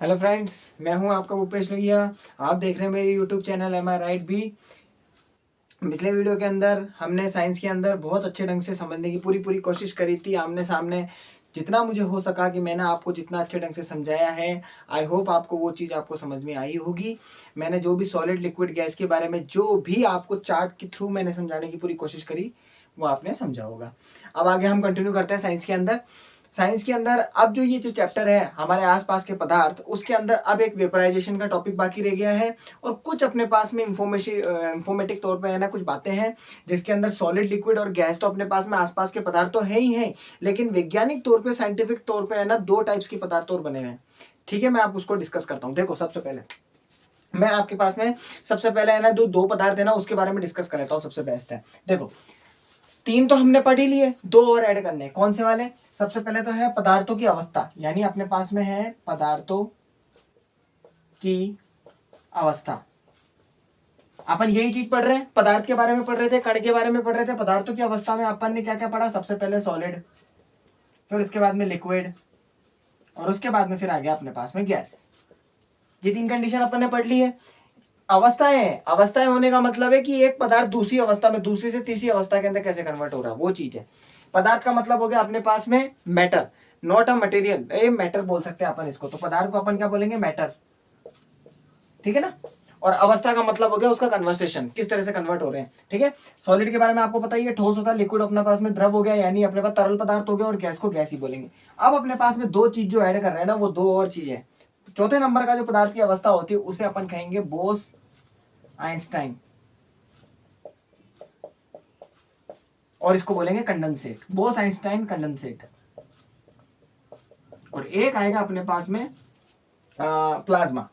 Hello friends, मैं हूं आपका भूपेश लोहिया। आप देख रहे हैं मेरी यूट्यूब चैनल एम आई राइट भी। पिछले वीडियो के अंदर हमने साइंस के अंदर बहुत अच्छे ढंग से समझने की पूरी कोशिश करी थी, आमने सामने। जितना मुझे हो सका कि मैंने आपको जितना अच्छे ढंग से समझाया है, आई होप आपको वो चीज़ आपको समझ में आई होगी। मैंने जो भी सॉलिड लिक्विड गैस के बारे में जो भी आपको चार्ट के थ्रू मैंने समझाने की पूरी कोशिश करी, वो आपने समझा होगा। अब आगे हम कंटिन्यू करते हैं साइंस के अंदर। साइंस के अंदर अब जो ये जो चैप्टर है हमारे आसपास के पदार्थ, उसके अंदर अब एक वेपराइजेशन का टॉपिक बाकी रह गया है और कुछ अपने पास में इंफॉर्मेटिक तौर पे है ना कुछ बातें हैं जिसके अंदर सॉलिड लिक्विड और गैस तो अपने पास में आसपास के पदार्थ तो है ही हैं, लेकिन वैज्ञानिक तौर पे साइंटिफिक तौर पे है ना दो टाइप्स के पदार्थ और बने हुए हैं। ठीक है, मैं आप उसको डिस्कस करता हूँ। देखो, सबसे पहले मैं आपके पास में सबसे पहले है ना दो पदार्थ है ना उसके बारे में डिस्कस कर लेता हूँ। सबसे बेस्ट है, देखो तीन तो हमने पढ़ ही लिए, दो और ऐड करने। कौन से वाले? सबसे पहले तो है पदार्थों की अवस्था, यानी अपने पास में है पदार्थों की अवस्था। अपन यही चीज पढ़ रहे हैं, पदार्थ के बारे में पढ़ रहे थे, कण के बारे में पढ़ रहे थे। पदार्थों की अवस्था में अपन ने क्या क्या पढ़ा? सबसे पहले सॉलिड, फिर उसके बाद में लिक्विड, और उसके बाद में फिर आ गया अपने पास में गैस। ये तीन कंडीशन अपन ने पढ़ ली है। अवस्थाएं होने का मतलब है कि एक पदार्थ दूसरी अवस्था में, दूसरी से तीसरी अवस्था के अंदर कैसे कन्वर्ट हो रहा है, वो चीज है। पदार्थ का मतलब हो गया अपने पास में matter, not a material. A matter बोल सकते हैं अपन इसको, तो पदार्थ को अपन क्या बोलेंगे? मैटर। ठीक है ना। और अवस्था का मतलब हो गया उसका कन्वर्सेशन, किस तरह से कन्वर्ट हो रहे हैं। ठीक है। सॉलिड के बारे में आपको पता ही है, ठोस होता है, लिक्विड अपने पास में द्रव हो गया, यानी अपने पास तरल पदार्थ हो गया, और गैस को गैस ही बोलेंगे। अब अपने पास में दो चीज जो ऐड कर रहे हैं ना, वो दो और चीजें। चौथे नंबर का जो पदार्थ की अवस्था होती है उसे अपन कहेंगे बोस आइंस्टाइन, और इसको बोलेंगे कंडेंसेट। Bose Einstein condensate. और एक आएगा अपने पास में प्लाज्मा।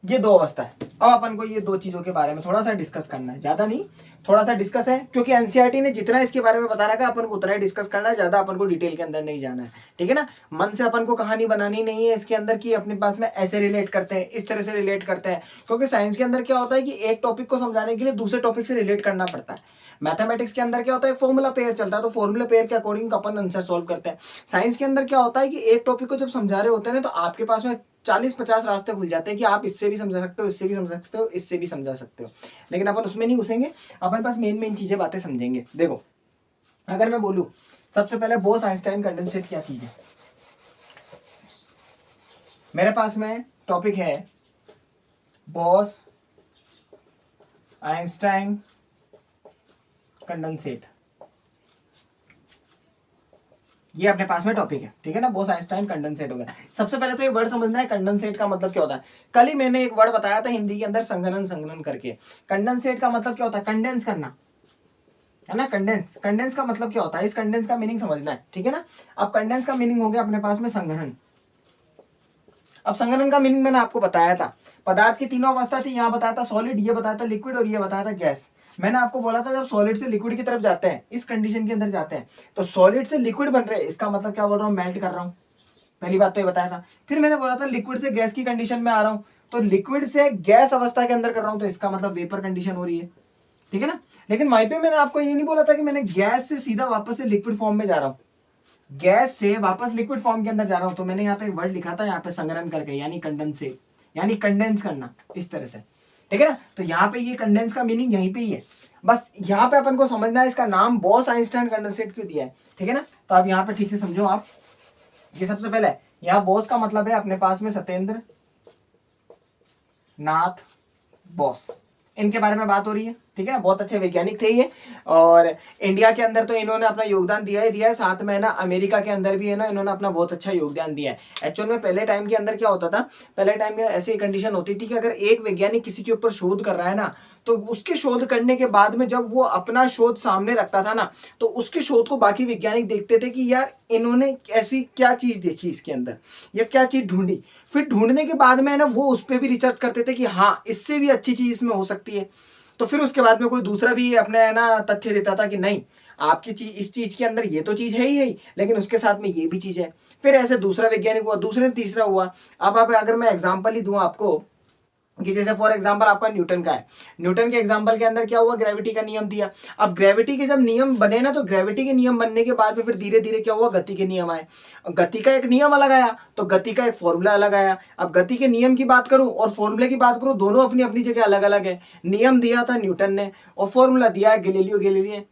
ये दो अवस्था है। अब अपन को ये दो चीजों के बारे में थोड़ा सा डिस्कस करना है, ज्यादा नहीं, थोड़ा सा डिस्कस है, क्योंकि एनसीईआरटी ने जितना इसके बारे में बता रखा है अपन को उतना ही डिस्कस करना है, ज्यादा अपन को डिटेल के अंदर नहीं जाना है। ठीक है ना। मन से अपन को कहानी बनानी नहीं है इसके अंदर की अपने पास में ऐसे रिलेट करते हैं, इस तरह से रिलेट करते हैं, क्योंकि साइंस के अंदर क्या होता है कि एक टॉपिक को समझाने के लिए दूसरे टॉपिक से रिलेट करना पड़ता है। मैथमेटिक्स के अंदर क्या होता है, फॉर्मूला पेयर चलता है, तो फॉर्मूला पेयर के अकॉर्डिंग अपन आंसर सॉल्व करते हैं। साइंस के अंदर क्या होता है कि एक टॉपिक को जब समझा रहे होते हैं तो आपके पास में 40-50 रास्ते खुल जाते हैं कि आप इससे भी समझा सकते हो, इससे भी समझा सकते हो, इससे भी समझा सकते हो, लेकिन अपन उसमें नहीं घुसेंगे। अपन पास मेन चीजें बातें समझेंगे। देखो, अगर मैं बोलूं सबसे पहले बोस आइंस्टाइन कंडेंसेट क्या चीज है, मेरे पास में टॉपिक है बोस आइंस्टाइन कंडेंसेट। ये अपने पास में टॉपिक है। ठीक है ना। बोस आइंस्टाइन कंडेंसेट हो गया। सबसे पहले तो ये वर्ड समझना है, कंडेंसेट का मतलब क्या होता है। कल ही मैंने एक वर्ड बताया था हिंदी के अंदर, संघनन करके। कंडेंसेट का मतलब क्या होता है? कंडेंस करना, है ना। कंडेंस का मतलब क्या होता है, इस कंडेंस का मीनिंग समझना है। ठीक है ना। अब कंडेंस का मीनिंग हो गया अपने पास में संघनन। अब संघनन का मीनिंग मैंने आपको बताया था, पदार्थ की तीनों अवस्था थी, यहाँ बताया था सॉलिड, ये बताया था लिक्विड, और ये बताया था गैस। मैंने आपको बोला था जब सॉलिड से लिक्विड की तरफ जाते हैं, इस कंडीशन के अंदर जाते हैं, तो सॉलिड से लिक्विड बन रहे हैं, इसका मतलब क्या बोल रहा हूँ? मेल्ट कर रहा हूँ। पहली बात तो ये बताया था। फिर मैंने बोला था लिक्विड से गैस की कंडीशन में आ रहा हूँ, तो लिक्विड से गैस अवस्था के अंदर कर रहा हूँ, तो इसका मतलब वेपर कंडीशन हो रही है। ठीक है ना। लेकिन वहीं पे मैंने आपको ये नहीं बोला था कि मैंने गैस से सीधा वापस से लिक्विड फॉर्म में जा रहा हूँ, गैस से वापस लिक्विड फॉर्म के अंदर जा रहा हूं। तो मैंने यहाँ पे एक वर्ड लिखा था यहाँ पे संग्रहण करके, यानी कंडेंसेट, यानी कंडेंस करना, इस तरह से। ठीक है ना। तो यहाँ पे ये कंडेंस का मीनिंग यहीं पे ही है। बस यहाँ पे अपन को समझना है इसका नाम बोस आइंस्टाइन कंडेंसेट क्यों दिया है। ठीक है ना। तो अब यहाँ पे ठीक से समझो आप। ये सबसे पहले यहाँ बोस का मतलब है अपने पास में सत्येंद्र नाथ बोस, इनके बारे में बात हो रही है। ठीक है ना। बहुत अच्छे वैज्ञानिक थे ये, और इंडिया के अंदर तो इन्होंने अपना योगदान दिया ही दिया है, साथ में ना अमेरिका के अंदर भी है ना इन्होंने अपना बहुत अच्छा योगदान दिया है। एक्चुअल में पहले टाइम के अंदर क्या होता था, पहले टाइम में ऐसी कंडीशन होती थी कि अगर एक वैज्ञानिक किसी के ऊपर शोध कर रहा है ना, तो उसके शोध करने के बाद में जब वो अपना शोध सामने रखता था ना, तो उसके शोध को बाकी वैज्ञानिक देखते थे कि यार इन्होंने ऐसी क्या चीज देखी इसके अंदर, या क्या चीज ढूंढी। फिर ढूंढने के बाद में है ना वो उस पर भी रिसर्च करते थे कि हाँ इससे भी अच्छी चीज इसमें हो सकती है। तो फिर उसके बाद में कोई दूसरा भी अपने है ना तथ्य देता था कि नहीं, आपकी चीज, इस चीज के अंदर ये तो चीज है ही, लेकिन उसके साथ में ये भी चीज है। फिर ऐसे दूसरा वैज्ञानिक हुआ, दूसरे तीसरा हुआ। अब अगर मैं एग्जांपल ही दूं आपको, कि जैसे फॉर एग्जांपल आपका न्यूटन का है, न्यूटन के एग्जांपल के अंदर क्या हुआ, ग्रेविटी का नियम दिया। अब ग्रेविटी के जब नियम बने ना, तो ग्रेविटी के नियम बनने के बाद में फिर धीरे धीरे क्या हुआ, गति के नियम आए। गति का एक नियम अलग आया तो गति का एक फॉर्मूला अलग आया। अब गति के नियम की बात करूं और फॉर्मूले की बात करूं, दोनों अपनी अपनी जगह अलग अलग है। नियम दिया था न्यूटन ने और फॉर्मूला दिया है गैलीलियो गैलीली ने,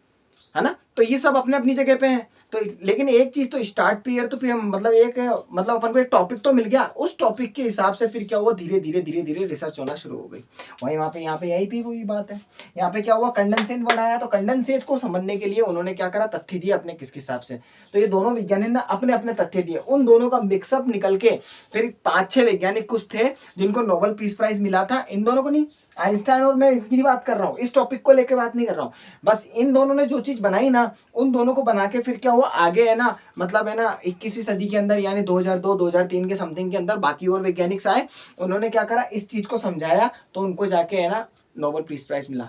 है ना। तो ये सब अपने अपनी जगह पे हैं। तो लेकिन एक चीज तो स्टार्ट पीरियड तो फिर मतलब एक मतलब अपन को एक टॉपिक तो मिल गया, उस टॉपिक के हिसाब से फिर क्या हुआ, धीरे धीरे धीरे धीरे रिसर्च होना शुरू हो गई। वही वहाँ पे यहाँ पे यही भी वही बात है। यहाँ पे क्या हुआ, कंडेंसेट बनाया, तो कंडेंसेट को समझने के लिए उन्होंने क्या करा, तथ्य दिए अपने किस हिसाब से। तो ये दोनों वैज्ञानिक ने अपने अपने तथ्य दिए, उन दोनों का मिक्सअप निकल के फिर 5-6 वैज्ञानिक कुछ थे जिनको नोबेल पीस प्राइज मिला था। इन दोनों को नहीं, आइंस्टाइन और मैं इनकी बात कर रहा हूँ, इस टॉपिक को लेके बात नहीं कर रहा हूँ। बस इन दोनों ने जो चीज बनाई ना, उन दोनों को बना के फिर क्या हुआ आगे, है ना, मतलब है ना 21वीं सदी के अंदर यानी 2002-2003 के समथिंग के अंदर बाकी और वैज्ञानिक आए, उन्होंने क्या करा, इस चीज को समझाया, तो उनको जाके है ना नोबेल पीस प्राइज मिला।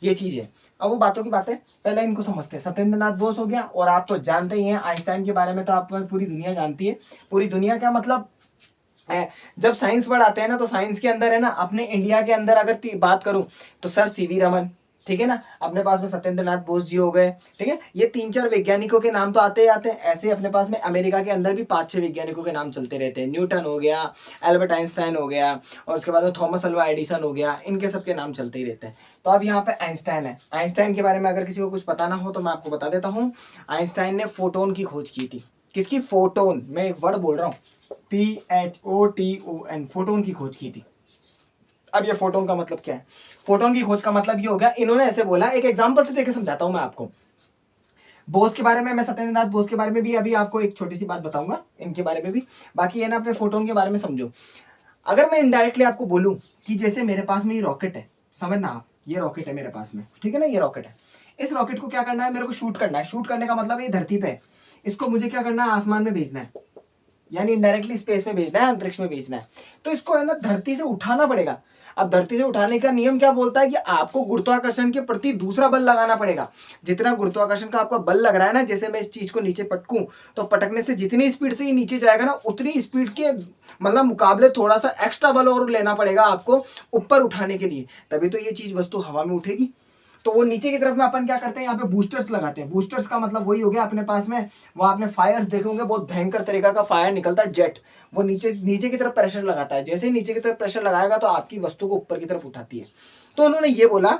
ये चीज है। अब वो बातों की बातें, पहले इनको समझते हैं। सत्येंद्र नाथ बोस हो गया, और आप तो जानते ही हैं आइंस्टाइन के बारे में, तो आप पूरी दुनिया जानती है। पूरी दुनिया क्या मतलब, जब साइंस पढ़ाते हैं ना, तो साइंस के अंदर है ना, अपने इंडिया के अंदर अगर बात करूं तो सर सीवी रमन, ठीक है ना, अपने पास में सत्येंद्र नाथ बोस जी हो गए, ठीक है। ये 3-4 वैज्ञानिकों के नाम तो आते ही आते हैं। ऐसे अपने पास में अमेरिका के अंदर भी 5-6 वैज्ञानिकों के नाम चलते रहते हैं। न्यूटन हो गया, एल्बर्ट आइंस्टाइन हो गया, और उसके बाद में थॉमस अल्वा एडिसन हो गया, इनके सबके नाम चलते ही रहते हैं। तो अब यहाँ पे आइंस्टाइन है। आइंस्टाइन के बारे में अगर किसी को कुछ पता ना हो तो मैं आपको बता देता हूँ। आइंस्टाइन ने फोटोन की खोज की थी। किसकी, फोटोन, मैं एक वर्ड बोल रहा हूँ, PHOTON, फोटोन की खोज की थी। अब ये फोटोन का मतलब क्या है, फोटोन की खोज का मतलब ये हो गया, इन्होंने ऐसे बोला, एक एग्जांपल से देके समझाता हूं मैं आपको। बोस के बारे में, मैं सत्येंद्र नाथ बोस के बारे में भी अभी आपको एक छोटी सी बात बताऊंगा, इनके बारे में भी। बाकी है ना, अपने फोटोन के बारे में समझो। अगर मैं इनडायरेक्टली आपको बोलूं कि जैसे मेरे पास में ये रॉकेट है, समझना आप, ये रॉकेट है मेरे पास में, ठीक है ना, ये रॉकेट है। इस रॉकेट को क्या करना है, मेरे को शूट करना है। शूट करने का मतलब ये धरती पे है, इसको मुझे क्या करना है, आसमान में भेजना है, यानी इनडायरेक्टली स्पेस में भेजना है, अंतरिक्ष में भेजना है। तो इसको है ना धरती से उठाना पड़ेगा। अब धरती से उठाने का नियम क्या बोलता है कि आपको गुरुत्वाकर्षण के प्रति दूसरा बल लगाना पड़ेगा। जितना गुरुत्वाकर्षण का आपका बल लग रहा है ना, जैसे मैं इस चीज को नीचे पटकूं, तो पटकने से जितनी स्पीड से ये नीचे जाएगा ना, उतनी स्पीड के मतलब मुकाबले थोड़ा सा एक्स्ट्रा बल और लेना पड़ेगा आपको ऊपर उठाने के लिए, तभी तो ये चीज वस्तु हवा में उठेगी। तो वो नीचे की तरफ में अपन क्या करते हैं, यहाँ पे बूस्टर्स लगाते हैं। बूस्टर्स का मतलब वही हो गया अपने पास में, वो आपने फायर्स देखे होंगे, बहुत भयंकर तरीका का फायर निकलता है, जेट। वो नीचे नीचे की तरफ प्रेशर लगाता है, जैसे ही नीचे की तरफ प्रेशर लगाएगा तो आपकी वस्तु को ऊपर की तरफ उठाती है। तो उन्होंने ये बोला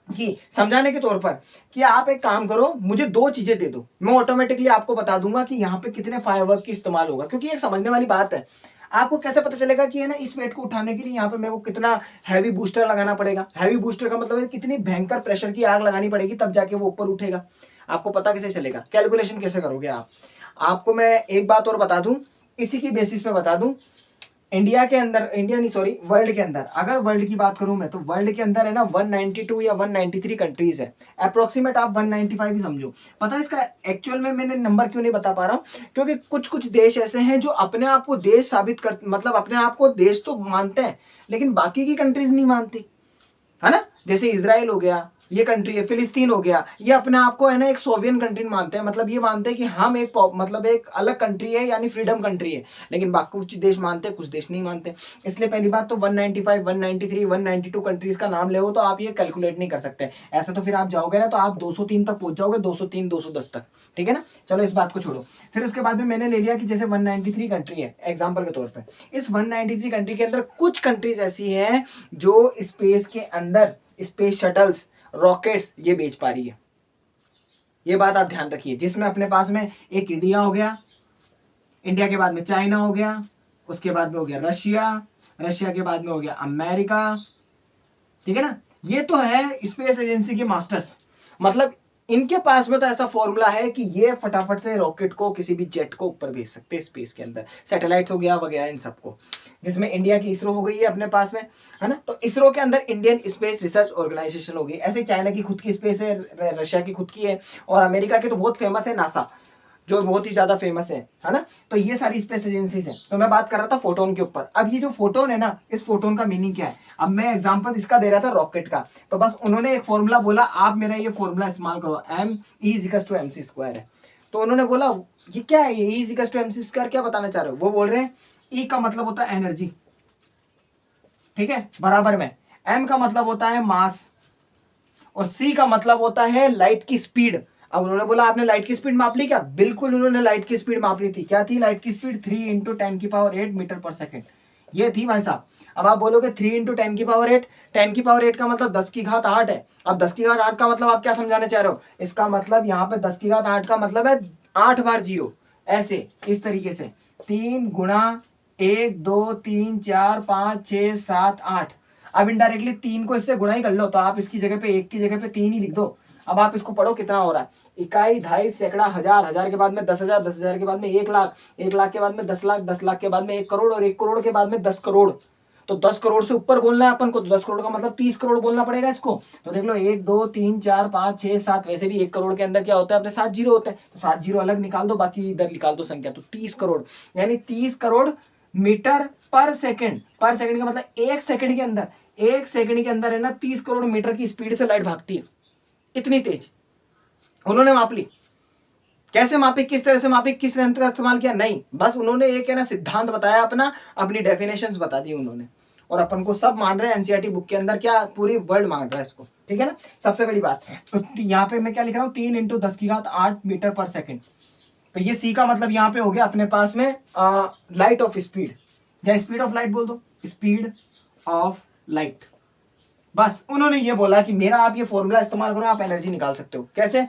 कि समझाने के तौर पर कि आप एक काम करो, मुझे 2 चीजें दे दो, मैं ऑटोमेटिकली आपको बता दूंगा कि यहाँ पे कितने फायरवर्क की इस्तेमाल होगा। क्योंकि एक समझने वाली बात है, आपको कैसे पता चलेगा कि है ना इस वेट को उठाने के लिए यहाँ पे मेरे को कितना हैवी बूस्टर लगाना पड़ेगा। हैवी बूस्टर का मतलब है कितनी भयंकर प्रेशर की आग लगानी पड़ेगी, तब जाके वो ऊपर उठेगा। आपको पता कैसे चलेगा, कैलकुलेशन कैसे करोगे आप। आपको मैं एक बात और बता दूं, इसी की बेसिस पे बता दूं। इंडिया के अंदर, इंडिया नहीं सॉरी, वर्ल्ड के अंदर, अगर वर्ल्ड की बात करूं मैं, तो वर्ल्ड के अंदर है ना 192 या 193 कंट्रीज है। अप्रोक्सीमेट आप 195 ही समझो। पता है इसका एक्चुअल में मैंने नंबर क्यों नहीं बता पा रहा हूं, क्योंकि कुछ कुछ देश ऐसे हैं जो अपने आप को देश साबित कर, मतलब अपने आप को देश तो मानते हैं, लेकिन बाकी की कंट्रीज नहीं मानती, है ना। जैसे इजराइल हो गया, ये कंट्री है, फिलिस्तीन हो गया, ये अपने आप को है ना एक सोवियन कंट्री मानते हैं। मतलब ये मानते हैं कि हम एक मतलब एक अलग कंट्री है, यानी फ्रीडम कंट्री है। लेकिन बाकी कुछ देश मानते हैं, कुछ देश नहीं मानते। इसलिए पहली बात तो 195, 193, 192 कंट्रीज का नाम ले तो आप ये कैलकुलेट नहीं कर सकते। ऐसा तो फिर आप जाओगे ना तो आप 203 तक पहुंच जाओगे, 203, 210 तक, ठीक है ना। चलो इस बात को छोड़ो। फिर उसके बाद में मैंने ले लिया कि जैसे 193 कंट्री है एग्जाम्पल के तौर पर, इस 193 कंट्री के अंदर कुछ कंट्रीज ऐसी हैं जो स्पेस के अंदर स्पेस शटल्स, रॉकेट्स ये बेच पा रही है। ये बात आप ध्यान रखिए, जिसमें अपने पास में एक इंडिया हो गया, इंडिया के बाद में चाइना हो गया, उसके बाद में हो गया रशिया, रशिया के बाद में हो गया अमेरिका, ठीक है ना। ये तो है स्पेस एजेंसी के मास्टर्स। मतलब इनके पास में तो ऐसा फॉर्मूला है कि ये फटाफट से रॉकेट को, किसी भी जेट को ऊपर भेज सकते हैं स्पेस के अंदर, सैटेलाइट हो गया वगैरह इन सबको। जिसमें इंडिया की इसरो हो गई है अपने पास में, है ना। तो इसरो के अंदर इंडियन स्पेस रिसर्च ऑर्गेनाइजेशन हो गई। ऐसे चाइना की खुद की स्पेस है, रशिया की खुद की है, और अमेरिका की तो बहुत फेमस है नासा, जो बहुत ही ज्यादा फेमस है ना। तो ये सारी स्पेस एजेंसीज हैं। तो मैं बात कर रहा था फोटोन के ऊपर। अब ये जो फोटोन है ना, इस फोटोन का मीनिंग क्या है। अब मैं एग्जांपल इसका दे रहा था रॉकेट का, तो बस उन्होंने एक फॉर्मूला बोला, आप मेरा ये फॉर्मूला इस्तेमाल करो, M=mc²। है तो उन्होंने बोला ये क्या है, ये E=mc², क्या बताना चाह रहे हो। वो बोल रहे हैं E का मतलब होता है एनर्जी, ठीक है, बराबर में m का मतलब होता है मास और c का मतलब होता है लाइट की स्पीड। अब उन्होंने बोला आपने लाइट की स्पीड माप ली क्या? बिल्कुल उन्होंने लाइट की स्पीड माप ली थी। क्या थी लाइट की स्पीड? 3 × 10⁸ मीटर पर सेकेंड, ये थी भाई साहब। अब आप बोलोगे 3 × 10⁸, 10⁸ का मतलब 10⁸ है। अब 10⁸ का मतलब आप क्या समझाने चाह रहे हो? इसका मतलब यहाँ पे 10⁸ का मतलब है 8 बार जीरो, ऐसे इस तरीके से 3 × 1 2 3 4 5 6 7 8। अब इनडायरेक्टली 3 को इससे गुणा ही कर लो, तो आप इसकी जगह पे 1 की जगह पे 3 ही लिख दो। अब आप इसको पढ़ो कितना हो रहा है, इकाई, दहाई, सैकड़ा, हजार, हजार के बाद में 10,000, 10,000 के बाद में 1 लाख, 1 लाख के बाद में 10 लाख, 10 लाख के बाद में 1 करोड़ और 1 करोड़ के बाद में 10 करोड़। तो 10 करोड़ से ऊपर बोलना है अपन को, तो 10 करोड़ का मतलब 30 करोड़ बोलना पड़ेगा इसको। तो देख लो 1 2 3 4 5 6 7, वैसे भी 1 करोड़ के अंदर क्या होता है अपने 7 जीरो होते हैं, तो 7 जीरो अलग निकाल दो, बाकी इधर निकाल दो संख्या, तो 30 करोड़। यानी 30 करोड़ मीटर पर सेकंड। पर सेकंड का मतलब 1 सेकंड के अंदर, 1 सेकंड के अंदर है ना 30 करोड़ मीटर की स्पीड से लाइट भागती है, इतनी तेज उन्होंने माप ली। कैसे मापी, किस तरह से मापी, किस यंत्र का इस्तेमाल किया? नहीं, बस उन्होंने एक है ना सिद्धांत बताया अपना, अपनी डेफिनेशंस बता दी उन्होंने, और अपन को सब मान रहे हैं एनसीईआरटी बुक के अंदर, क्या पूरी वर्ल्ड मान रहा है इसको, ठीक है ना। सबसे बड़ी बात, तो यहाँ पे मैं क्या लिख रहा हूँ, 3 × 10⁸ मीटर पर सेकेंड। तो ये सी का मतलब यहाँ पे हो गया अपने पास में लाइट ऑफ स्पीड, या स्पीड ऑफ लाइट बोल दो, स्पीड ऑफ लाइट। बस उन्होंने ये बोला कि मेरा आप ये फॉर्मूला इस्तेमाल करो, आप एनर्जी निकाल सकते हो। कैसे?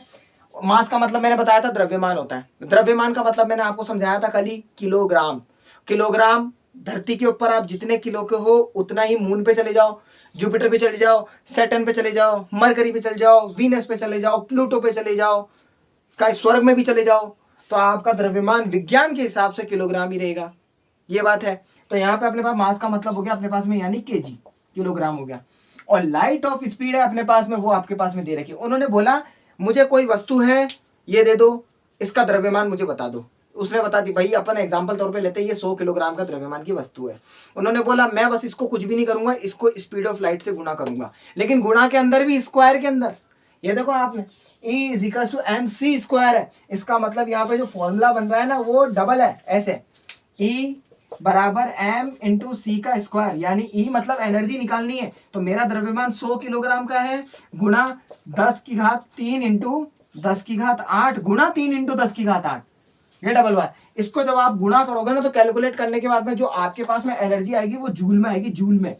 मास का मतलब मैंने बताया था द्रव्यमान होता है, द्रव्यमान का मतलब मैंने आपको समझाया था कल ही, किलोग्राम। किलोग्राम, धरती के ऊपर आप जितने किलो के हो उतना ही मून पे चले जाओ, जुपिटर पे चले जाओ, सैटर्न पे चले जाओ, मरकरी पे चले जाओ, वीनस पे चले जाओ, प्लूटो पे चले जाओ, का स्वर्ग में भी चले जाओ, तो आपका द्रव्यमान विज्ञान के हिसाब से किलोग्राम ही रहेगा। ये बात है। तो यहाँ पे अपने पास मास का मतलब हो गया अपने पास में यानी केजी, किलोग्राम हो गया। और लाइट ऑफ स्पीड है अपने पास में, वो आपके पास में दे रखी है। उन्होंने बोला मुझे कोई वस्तु है ये दे दो, इसका द्रव्यमान मुझे बता दो। उसने बता दी, भाई अपन एग्जांपल तौर पे लेते हैं, ये 100 किलोग्राम का द्रव्यमान की वस्तु है। उन्होंने बोला मैं बस इसको कुछ भी नहीं करूंगा, इसको स्पीड ऑफ लाइट से गुणा करूंगा, लेकिन गुणा के अंदर भी स्क्वायर के अंदर, ये देखो आपने E = mc² है। इसका मतलब यहाँ पे जो फॉर्मूला बन रहा है ना वो डबल है, ऐसे E बराबर m×c का स्क्वायर, यानी E मतलब एनर्जी निकालनी है, तो मेरा द्रव्यमान 100 किलोग्राम का है, गुणा 10⁻³ × 10⁸ गुणा 3 × 10⁸, ये डबल बार। इसको जब आप गुणा करोगे ना तो कैलकुलेट करने के बाद में जो आपके पास में एनर्जी आएगी वो जूल में आएगी, जूल में,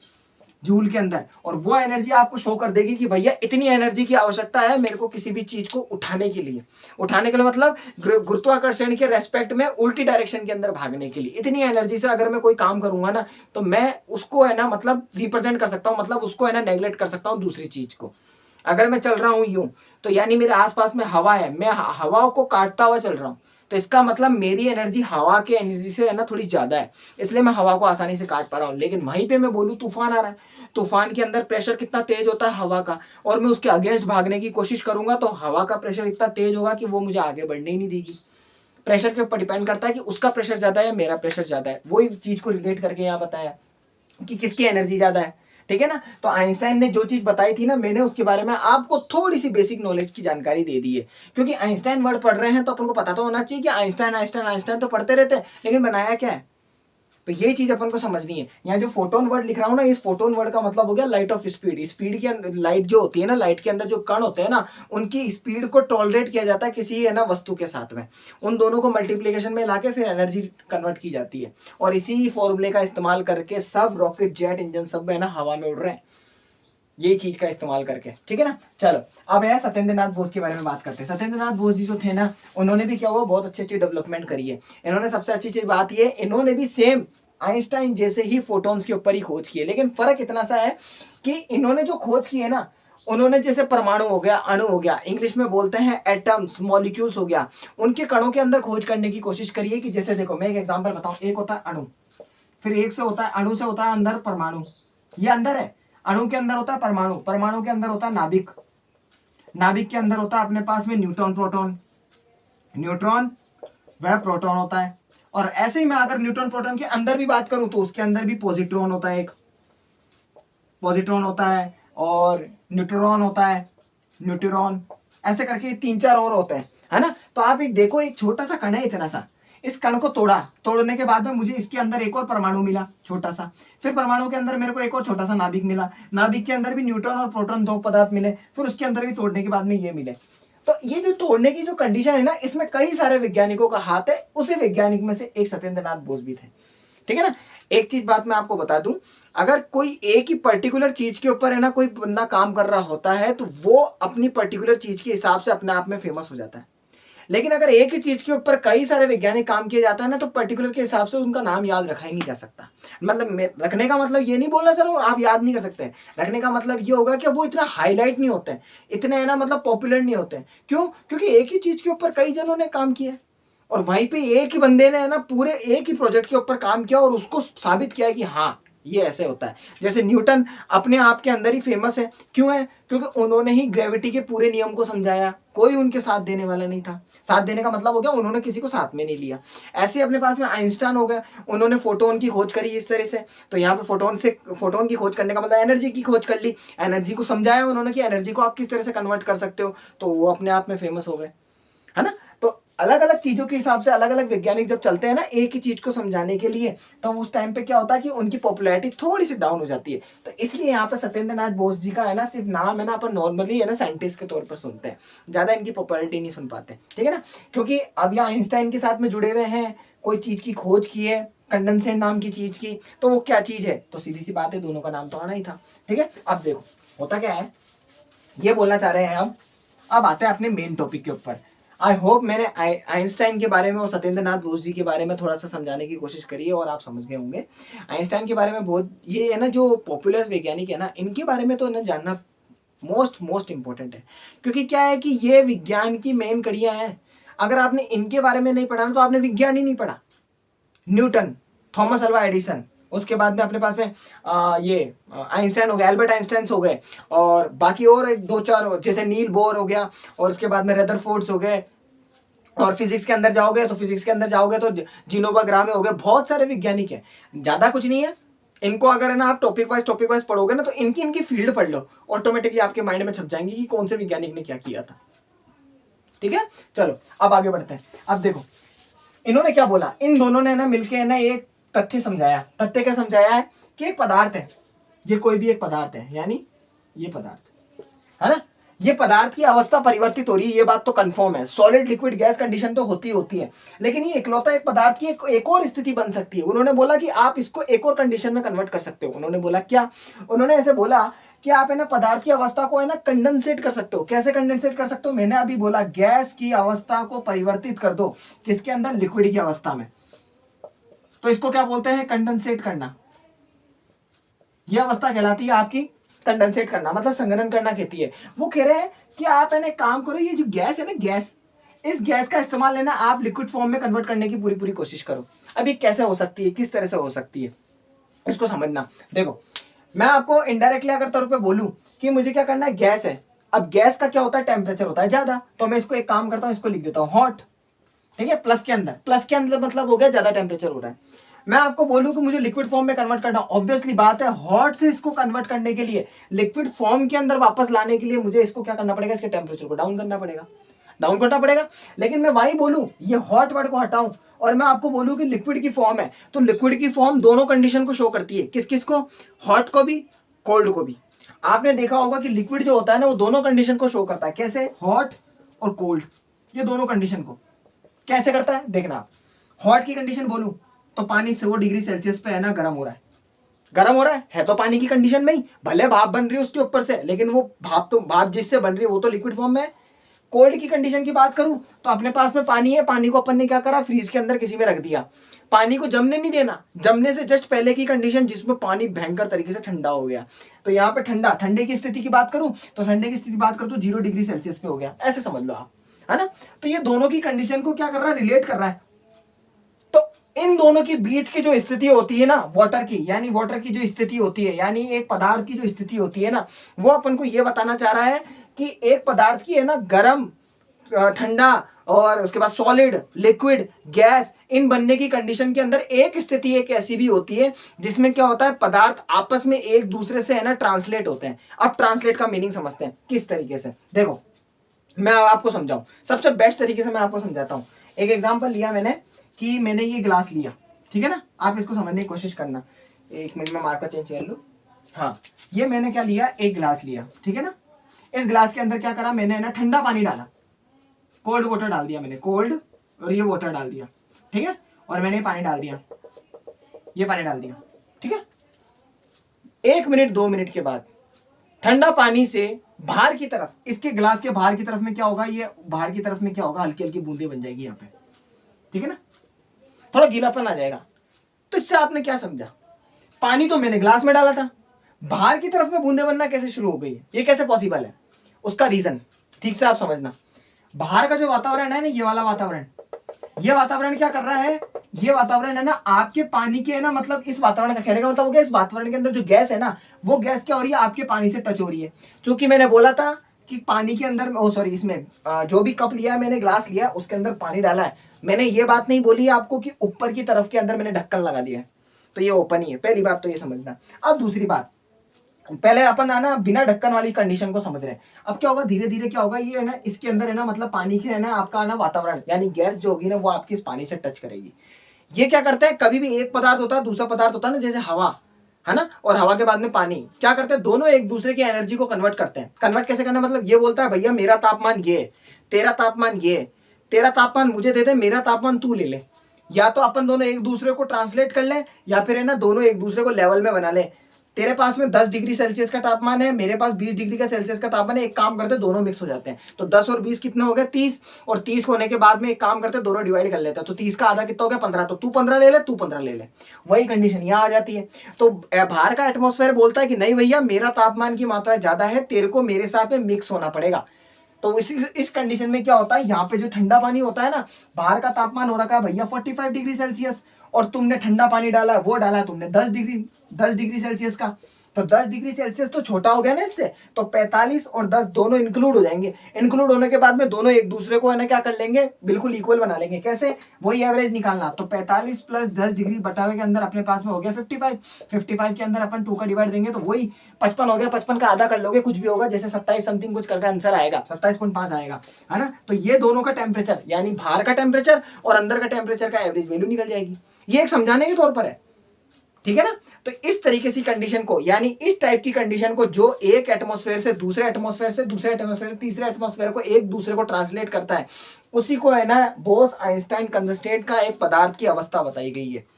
जूल के अंदर। और वो एनर्जी आपको शो कर देगी कि भैया इतनी एनर्जी की आवश्यकता है मेरे को किसी भी चीज को उठाने के लिए। उठाने के लिए मतलब गुरुत्वाकर्षण के रेस्पेक्ट में उल्टी डायरेक्शन के अंदर भागने के लिए, इतनी एनर्जी से अगर मैं कोई काम करूंगा ना तो मैं उसको है ना मतलब रिप्रेजेंट कर सकता हूँ, मतलब उसको है ना नेग्लेक्ट कर सकता हूँ दूसरी चीज को। अगर मैं चल रहा हूँ यूं, तो यानी मेरे आसपास में हवा है, मैं हवा को काटता हुआ चल रहा हूँ, तो इसका मतलब मेरी एनर्जी हवा के एनर्जी से है ना थोड़ी ज्यादा है, इसलिए मैं हवा को आसानी से काट पा रहा हूँ। लेकिन वहीं पे मैं बोलूँ तूफान आ रहा है, तूफान के अंदर प्रेशर कितना तेज होता है हवा का, और मैं उसके अगेंस्ट भागने की कोशिश करूंगा तो हवा का प्रेशर इतना तेज होगा कि वो मुझे आगे बढ़ने ही नहीं देगी। प्रेशर के ऊपर डिपेंड करता है कि उसका प्रेशर ज्यादा है या मेरा प्रेशर ज्यादा है। वही चीज को रिलेट करके यहाँ बताया कि किसकी एनर्जी ज्यादा है, ठीक है ना। तो आइंस्टाइन ने जो चीज बताई थी ना, मैंने उसके बारे में आपको थोड़ी सी बेसिक नॉलेज की जानकारी दे दी है, क्योंकि आइंस्टाइन वर्ड पढ़ रहे हैं तो अपन को पता तो होना चाहिए कि आइंस्टाइन आइंस्टाइन आइंस्टाइन तो पढ़ते रहते हैं, लेकिन बनाया क्या है, तो ये चीज अपन को समझनी है। यहाँ जो फोटोन वर्ड लिख रहा हूँ ना, इस फोटोन वर्ड का मतलब हो गया लाइट ऑफ स्पीड। स्पीड के अंदर लाइट जो होती है ना, लाइट के अंदर जो कण होते हैं ना, उनकी स्पीड को टॉलरेट किया जाता है किसी है ना वस्तु के साथ में, उन दोनों को मल्टीप्लीकेशन में लाके फिर एनर्जी कन्वर्ट की जाती है। और इसी फॉर्मूले का इस्तेमाल करके सब रॉकेट, जेट इंजन सब है ना हवा में उड़ रहे हैं, यही चीज का इस्तेमाल करके, ठीक है ना। चलो अब है सत्येंद्र नाथ बोस के बारे में बात करते हैं। सत्येंद्र नाथ बोस जी जो थे ना, उन्होंने भी क्या हुआ, बहुत अच्छी अच्छी डेवलपमेंट करी है इन्होंने। सबसे अच्छी चीज बात ये, इन्होंने भी सेम आइंस्टाइन जैसे ही फोटॉन्स के ऊपर ही खोज की है, लेकिन फर्क इतना सा है कि इन्होंने जो खोज की है ना, उन्होंने जैसे परमाणु हो गया, अणु हो गया, इंग्लिश में बोलते हैं एटम्स, मॉलिक्यूल्स हो गया, उनके कणों के अंदर खोज करने की कोशिश करिए। कि जैसे देखो मैं एक एग्जांपल बताऊं, एक होता है अणु, फिर एक से होता है अणु से होता है अंदर परमाणु, ये अंदर है, अणु के अंदर होता है परमाणु, परमाणु के अंदर होता है नाभिक, नाभिक के अंदर होता है अपने पास में न्यूट्रॉन प्रोटॉन, न्यूट्रॉन वह प्रोटॉन होता है। और ऐसे ही मैं अगर न्यूट्रॉन प्रोटॉन के अंदर भी बात करूं तो उसके अंदर भी पॉजिट्रॉन होता है, एक पॉजिट्रॉन होता है, और न्यूट्रॉन होता है, न्यूट्रॉन, ऐसे करके 3 4 और होते हैं, है ना। तो आप एक देखो, एक छोटा सा कण है इतना सा, इस कण को तोड़ा, तोड़ने के बाद में मुझे इसके अंदर एक और परमाणु मिला छोटा सा, फिर परमाणु के अंदर मेरे को एक और छोटा सा नाभिक मिला, नाभिक के अंदर भी न्यूट्रॉन और प्रोटॉन दो पदार्थ मिले, फिर उसके अंदर भी तोड़ने के बाद में ये मिले। तो ये जो तोड़ने की जो कंडीशन है ना, इसमें कई सारे वैज्ञानिकों का हाथ है, उसी वैज्ञानिक में से एक सत्येंद्र नाथ बोस भी थे। ठीक है ना। एक चीज बात मैं आपको बता दूं, अगर कोई एक ही पर्टिकुलर चीज के ऊपर है ना कोई बंदा काम कर रहा होता है तो वो अपनी पर्टिकुलर चीज के हिसाब से अपने आप में फेमस हो जाता है। लेकिन अगर एक ही चीज के ऊपर कई सारे वैज्ञानिक काम किया जाता है ना, तो पर्टिकुलर के हिसाब से उनका नाम याद रखा ही नहीं जा सकता। मतलब रखने का मतलब ये नहीं बोलना सर आप याद नहीं कर सकते, रखने का मतलब ये होगा कि वो इतना हाईलाइट नहीं होते हैं, इतने है ना मतलब पॉपुलर नहीं होते हैं। क्यों? क्योंकि एक ही चीज के ऊपर कई जनों ने काम किया है, और वहीं पे एक ही बंदे ने है ना पूरे एक ही प्रोजेक्ट के ऊपर काम किया और उसको साबित किया कि हाँ ये ऐसे होता है। जैसे न्यूटन अपने आप के अंदर ही फेमस है, क्यों है? क्योंकि उन्होंने ही ग्रेविटी के पूरे नियम को समझाया, कोई उनके साथ देने वाला नहीं था। साथ देने का मतलब हो गया उन्होंने किसी को साथ में नहीं लिया। ऐसे अपने पास में आइंस्टाइन हो गया, उन्होंने फोटोन की खोज करी इस तरह से, तो यहाँ पे फोटोन की खोज करने का मतलब एनर्जी की खोज कर ली, एनर्जी को समझाया उन्होंने कि एनर्जी को आप किस तरह से कन्वर्ट कर सकते हो, तो वो अपने आप में फेमस हो गए, है ना। तो अलग अलग चीजों के हिसाब से अलग अलग वैज्ञानिक जब चलते हैं ना एक ही चीज को समझाने के लिए, तो उस टाइम पे क्या होता है कि उनकी पॉपुलैरिटी थोड़ी सी डाउन हो जाती है। तो इसलिए यहाँ पे सत्येंद्र नाथ बोस जी का है ना सिर्फ नाम है ना अपन नॉर्मली है ना साइंटिस्ट के तौर पर सुनते हैं, ज्यादा इनकी पॉपुलैरिटी नहीं सुन पाते। ठीक है ना। क्योंकि अब यहाँ आइंस्टाइन के साथ में जुड़े हुए हैं, कोई चीज की खोज की है कंडेंसेट नाम की चीज की, तो वो क्या चीज है, तो सीधी सी बात है दोनों का नाम तो आना ही था। ठीक है। अब देखो होता क्या है, ये बोलना चाह रहे हैं हम, अब आते हैं अपने मेन टॉपिक के ऊपर। आई होप मैंने आइंस्टाइन के बारे में और सत्येंद्र नाथ बोस जी के बारे में थोड़ा सा समझाने की कोशिश करी है और आप समझ गए होंगे। आइंस्टाइन के बारे में बहुत ये है ना जो पॉपुलर वैज्ञानिक है ना, इनके बारे में तो ना जानना मोस्ट इंपॉर्टेंट है। क्योंकि क्या है कि ये विज्ञान की मेन कड़ियाँ हैं। अगर आपने इनके बारे में नहीं पढ़ा ना तो आपने विज्ञान ही नहीं पढ़ा। न्यूटन, थॉमस अल्वा एडिसन, उसके बाद में अपने पास में ये आइंस्टाइन हो गए, एल्बर्ट आइंस्टाइन हो गए, और बाकी और एक दो चार जैसे नील बोर हो गया, और उसके बाद में रदरफोर्ड्स हो गए, और फिजिक्स के अंदर जाओगे तो जिनोवा ग्रामे हो गए। बहुत सारे वैज्ञानिक हैं, ज्यादा कुछ नहीं है। इनको अगर है ना आप टॉपिक वाइज पढ़ोगे ना तो इनकी फील्ड पढ़ लो, ऑटोमेटिकली आपके माइंड में छप जाएंगे कि कौन से वैज्ञानिक ने क्या किया था। ठीक है। चलो अब आगे बढ़ते हैं। अब देखो इन्होंने क्या बोला, इन दोनों ने ना मिलके है ना एक तथ्य समझाया। तथ्य क्या समझाया है कि एक पदार्थ है, ये कोई भी एक पदार्थ है, यानी ये पदार्थ है ना, ये पदार्थ की अवस्था परिवर्तित हो रही है, ये बात तो कंफर्म है। सॉलिड लिक्विड गैस कंडीशन तो होती है, लेकिन ये इकलौता एक पदार्थ की एक और स्थिति बन सकती है। उन्होंने बोला कि आप इसको एक और कंडीशन में कन्वर्ट कर सकते हो। उन्होंने बोला क्या, उन्होंने ऐसे बोला कि आप है ना पदार्थ की अवस्था को है ना कंडेंसेट कर सकते हो। कैसे कंडेंसेट कर सकते हो? मैंने अभी बोला गैस की अवस्था को परिवर्तित कर दो, किसके अंदर? लिक्विड की अवस्था में। तो इसको क्या बोलते हैं? कंडेंसेट करना। यह अवस्था कहलाती है आपकी कंडेंसेट करना, मतलब संघनन करना कहती है। वो कह रहे हैं कि आप है ना काम करो, ये जो गैस है ना, गैस, इस गैस का इस्तेमाल लेना आप लिक्विड फॉर्म में कन्वर्ट करने की पूरी कोशिश करो। अब ये कैसे हो सकती है, किस तरह से हो सकती है, इसको समझना। देखो मैं आपको इनडायरेक्टली अगर तौर पे बोलूं कि मुझे क्या करना है, गैस है। अब गैस का क्या होता है, टेम्परेचर होता है ज्यादा, तो मैं इसको एक काम करता हूं, इसको लिख देता हूं हॉट। ठीक है, प्लस के अंदर मतलब हो गया ज्यादा टेम्परेचर हो रहा है। मैं आपको बोलूं कि मुझे लिक्विड फॉर्म में कन्वर्ट करना, ऑब्वियसली बात है हॉट से इसको कन्वर्ट करने के लिए, लिक्विड फॉर्म के अंदर वापस लाने के लिए मुझे इसको क्या करना पड़ेगा, इसके टेम्परेचर को डाउन करना पड़ेगा। लेकिन मैं वही बोलूं, ये हॉट वर्ड को हटाऊं और मैं आपको बोलूं कि लिक्विड की फॉर्म है, तो लिक्विड की फॉर्म दोनों कंडीशन को शो करती है। किस को? हॉट को भी, कोल्ड को भी। आपने देखा होगा कि लिक्विड जो होता है ना वो दोनों कंडीशन को शो करता है। कैसे? हॉट और कोल्ड, ये दोनों कंडीशन को कैसे करता है देखना आप। हॉट की कंडीशन बोलूं तो पानी 100 डिग्री सेल्सियस पे है ना गर्म हो रहा है तो पानी की कंडीशन में ही, भले भाप बन रही है उसके ऊपर से, लेकिन वो भाप जिससे बन रही है वो तो लिक्विड फॉर्म में है। कोल्ड की कंडीशन की बात करूं तो अपने पास में पानी है, पानी को अपन ने क्या करा, फ्रीज के अंदर किसी में रख दिया। पानी को जमने नहीं देना, जमने से जस्ट पहले की कंडीशन जिसमें पानी भयंकर तरीके से ठंडा हो गया। तो यहाँ पे ठंडे की स्थिति की बात करूं तो ठंडे की स्थिति बात करूं तो 0 डिग्री सेल्सियस पे हो गया, ऐसे समझ लो आप, है ना। तो ये दोनों की कंडीशन को क्या कर रहा है, रिलेट कर रहा है। तो इन दोनों के बीच की जो स्थिति होती है ना वाटर की, यानी वाटर की जो स्थिति होती है, यानी एक पदार्थ की जो स्थिति होती है ना, वो अपन को ये बताना चाह रहा है कि एक पदार्थ की है ना गर्म, ठंडा और उसके बाद सॉलिड, लिक्विड, गैस, इन बनने की कंडीशन के अंदर एक स्थिति एक ऐसी भी होती है जिसमें क्या होता है, पदार्थ आपस में एक दूसरे से है ना ट्रांसलेट होते हैं। अब ट्रांसलेट का मीनिंग समझते हैं किस तरीके से। देखो मैं आपको समझाऊं, सबसे बेस्ट तरीके से मैं आपको समझाता हूं। एक एग्जांपल लिया मैंने कि मैंने ये गिलास लिया, ठीक है ना, आप इसको समझने की कोशिश करना। एक मिनट में मार्कर चेंज कर लूँ। हाँ, ये मैंने क्या लिया, एक गिलास लिया, ठीक है ना। इस गिलास के अंदर क्या करा मैंने ना, ठंडा पानी डाला, कोल्ड वाटर डाल दिया मैंने, कोल्ड, और ये वाटर डाल दिया, ठीक है, और मैंने पानी डाल दिया, ये पानी डाल दिया, ठीक है। 1 मिनट 2 मिनट के बाद ठंडा पानी से बाहर की तरफ, इसके गिलास के बाहर की तरफ में क्या होगा, ये बाहर की तरफ में क्या होगा, हल्की हल्की बूंदे बन जाएगी यहाँ पे, ठीक है ना, थोड़ा गीलापन आ जाएगा। तो इससे आपने क्या समझा, पानी तो मैंने गिलास में डाला था, बाहर की तरफ में बूंदे बनना कैसे शुरू हो गई, ये कैसे पॉसिबल है, उसका रीजन ठीक से आप समझना। बाहर का जो वातावरण है ना, ये वाला वातावरण, ये वातावरण क्या कर रहा है, ये वातावरण है ना आपके पानी के, है ना, मतलब इस वातावरण का कहने का मतलब हो गया, इस वातावरण के अंदर जो गैस है ना, वो गैस क्या हो रही है, आपके पानी से टच हो रही है। क्योंकि मैंने बोला था कि पानी के अंदर, ओ सॉरी, इसमें जो भी कप लिया है मैंने, ग्लास लिया, उसके अंदर पानी डाला है। मैंने ये बात नहीं बोली है आपको कि ऊपर की तरफ के अंदर मैंने ढक्कन लगा दिया है, तो ये ओपन ही है, पहली बात तो ये समझना। अब दूसरी बात, पहले अपन आना बिना ढक्कन वाली कंडीशन को समझ रहे हैं। अब क्या होगा, धीरे धीरे क्या होगा, ये है ना, इसके अंदर है ना, मतलब पानी के है ना, आपका ना वातावरण यानी गैस जो होगी ना, वो आपके इस पानी से टच करेगी। ये क्या करता है, कभी भी एक पदार्थ होता है, दूसरा पदार्थ होता है ना, जैसे हवा है ना, और हवा के बाद में पानी, क्या करते हैं, दोनों एक दूसरे की एनर्जी को कन्वर्ट करते हैं। कन्वर्ट कैसे करना, मतलब ये बोलता है भैया मेरा तापमान ये, तेरा तापमान ये, तेरा तापमान मुझे दे दे, मेरा तापमान तू ले ले। या तो अपन दोनों एक दूसरे को ट्रांसलेट कर ले, या फिर है ना दोनों एक दूसरे को लेवल में बना ले। तेरे पास में 10 डिग्री सेल्सियस का तापमान है, मेरे पास 20 डिग्री का सेल्सियस का तापमान है, एक काम करते हैं दोनों मिक्स हो जाते हैं, तो 10 और 20 कितने हो गए, 30, और 30 होने के बाद में एक काम करते हैं दोनों डिवाइड कर लेते हैं, तो 30 का आधा कितना हो गया, 15, तो तू 15 ले ले, तू 15 ले ले। वही कंडीशन यहाँ आ जाती है। तो बाहर का एटमॉस्फेयर बोलता है कि नहीं भैया मेरा तापमान की मात्रा ज्यादा है, तेरे को मेरे साथ में मिक्स होना पड़ेगा। तो इस कंडीशन में क्या होता है, यहाँ पे जो ठंडा पानी होता है ना, बाहर का तापमान हो रखा है भैया 45 डिग्री सेल्सियस, और तुमने ठंडा पानी डाला, वो डाला तुमने 10 डिग्री सेल्सियस का, तो 10 डिग्री सेल्सियस तो छोटा हो गया ना इससे, तो 45 और 10 दोनों इंक्लूड हो जाएंगे। इंक्लूड होने के बाद में दोनों एक दूसरे को है ना क्या कर लेंगे, बिल्कुल इक्वल बना लेंगे। कैसे, वही एवरेज निकालना, तो 45 प्लस 10 डिग्री बटावे के अंदर अपने पास में हो गया 55, 55 के अंदर अपन 2 का डिवाइड देंगे तो वही 55 हो गया, 55 का आधा कर लोगे, कुछ भी होगा, जैसे 27 समथिंग कुछ करके आंसर आएगा, 27.5 आएगा, है ना। तो ये दोनों का टेम्परेचर यानी बाहर का टेम्परेचर और अंदर का टेम्परेचर का एवरेज वैल्यू निकल जाएगी। ये एक समझाने के तौर पर है, ठीक है ना। तो इस तरीके से कंडीशन को, यानी इस टाइप की कंडीशन को जो एक एटमॉस्फेयर से दूसरे एटमॉस्फेयर से दूसरे एटमॉस्फेयर तीसरे एटमॉस्फेयर को एक दूसरे को ट्रांसलेट करता है, उसी को है ना बोस आइंस्टाइन कंस्ट्रेंट का एक पदार्थ की अवस्था बताई गई है।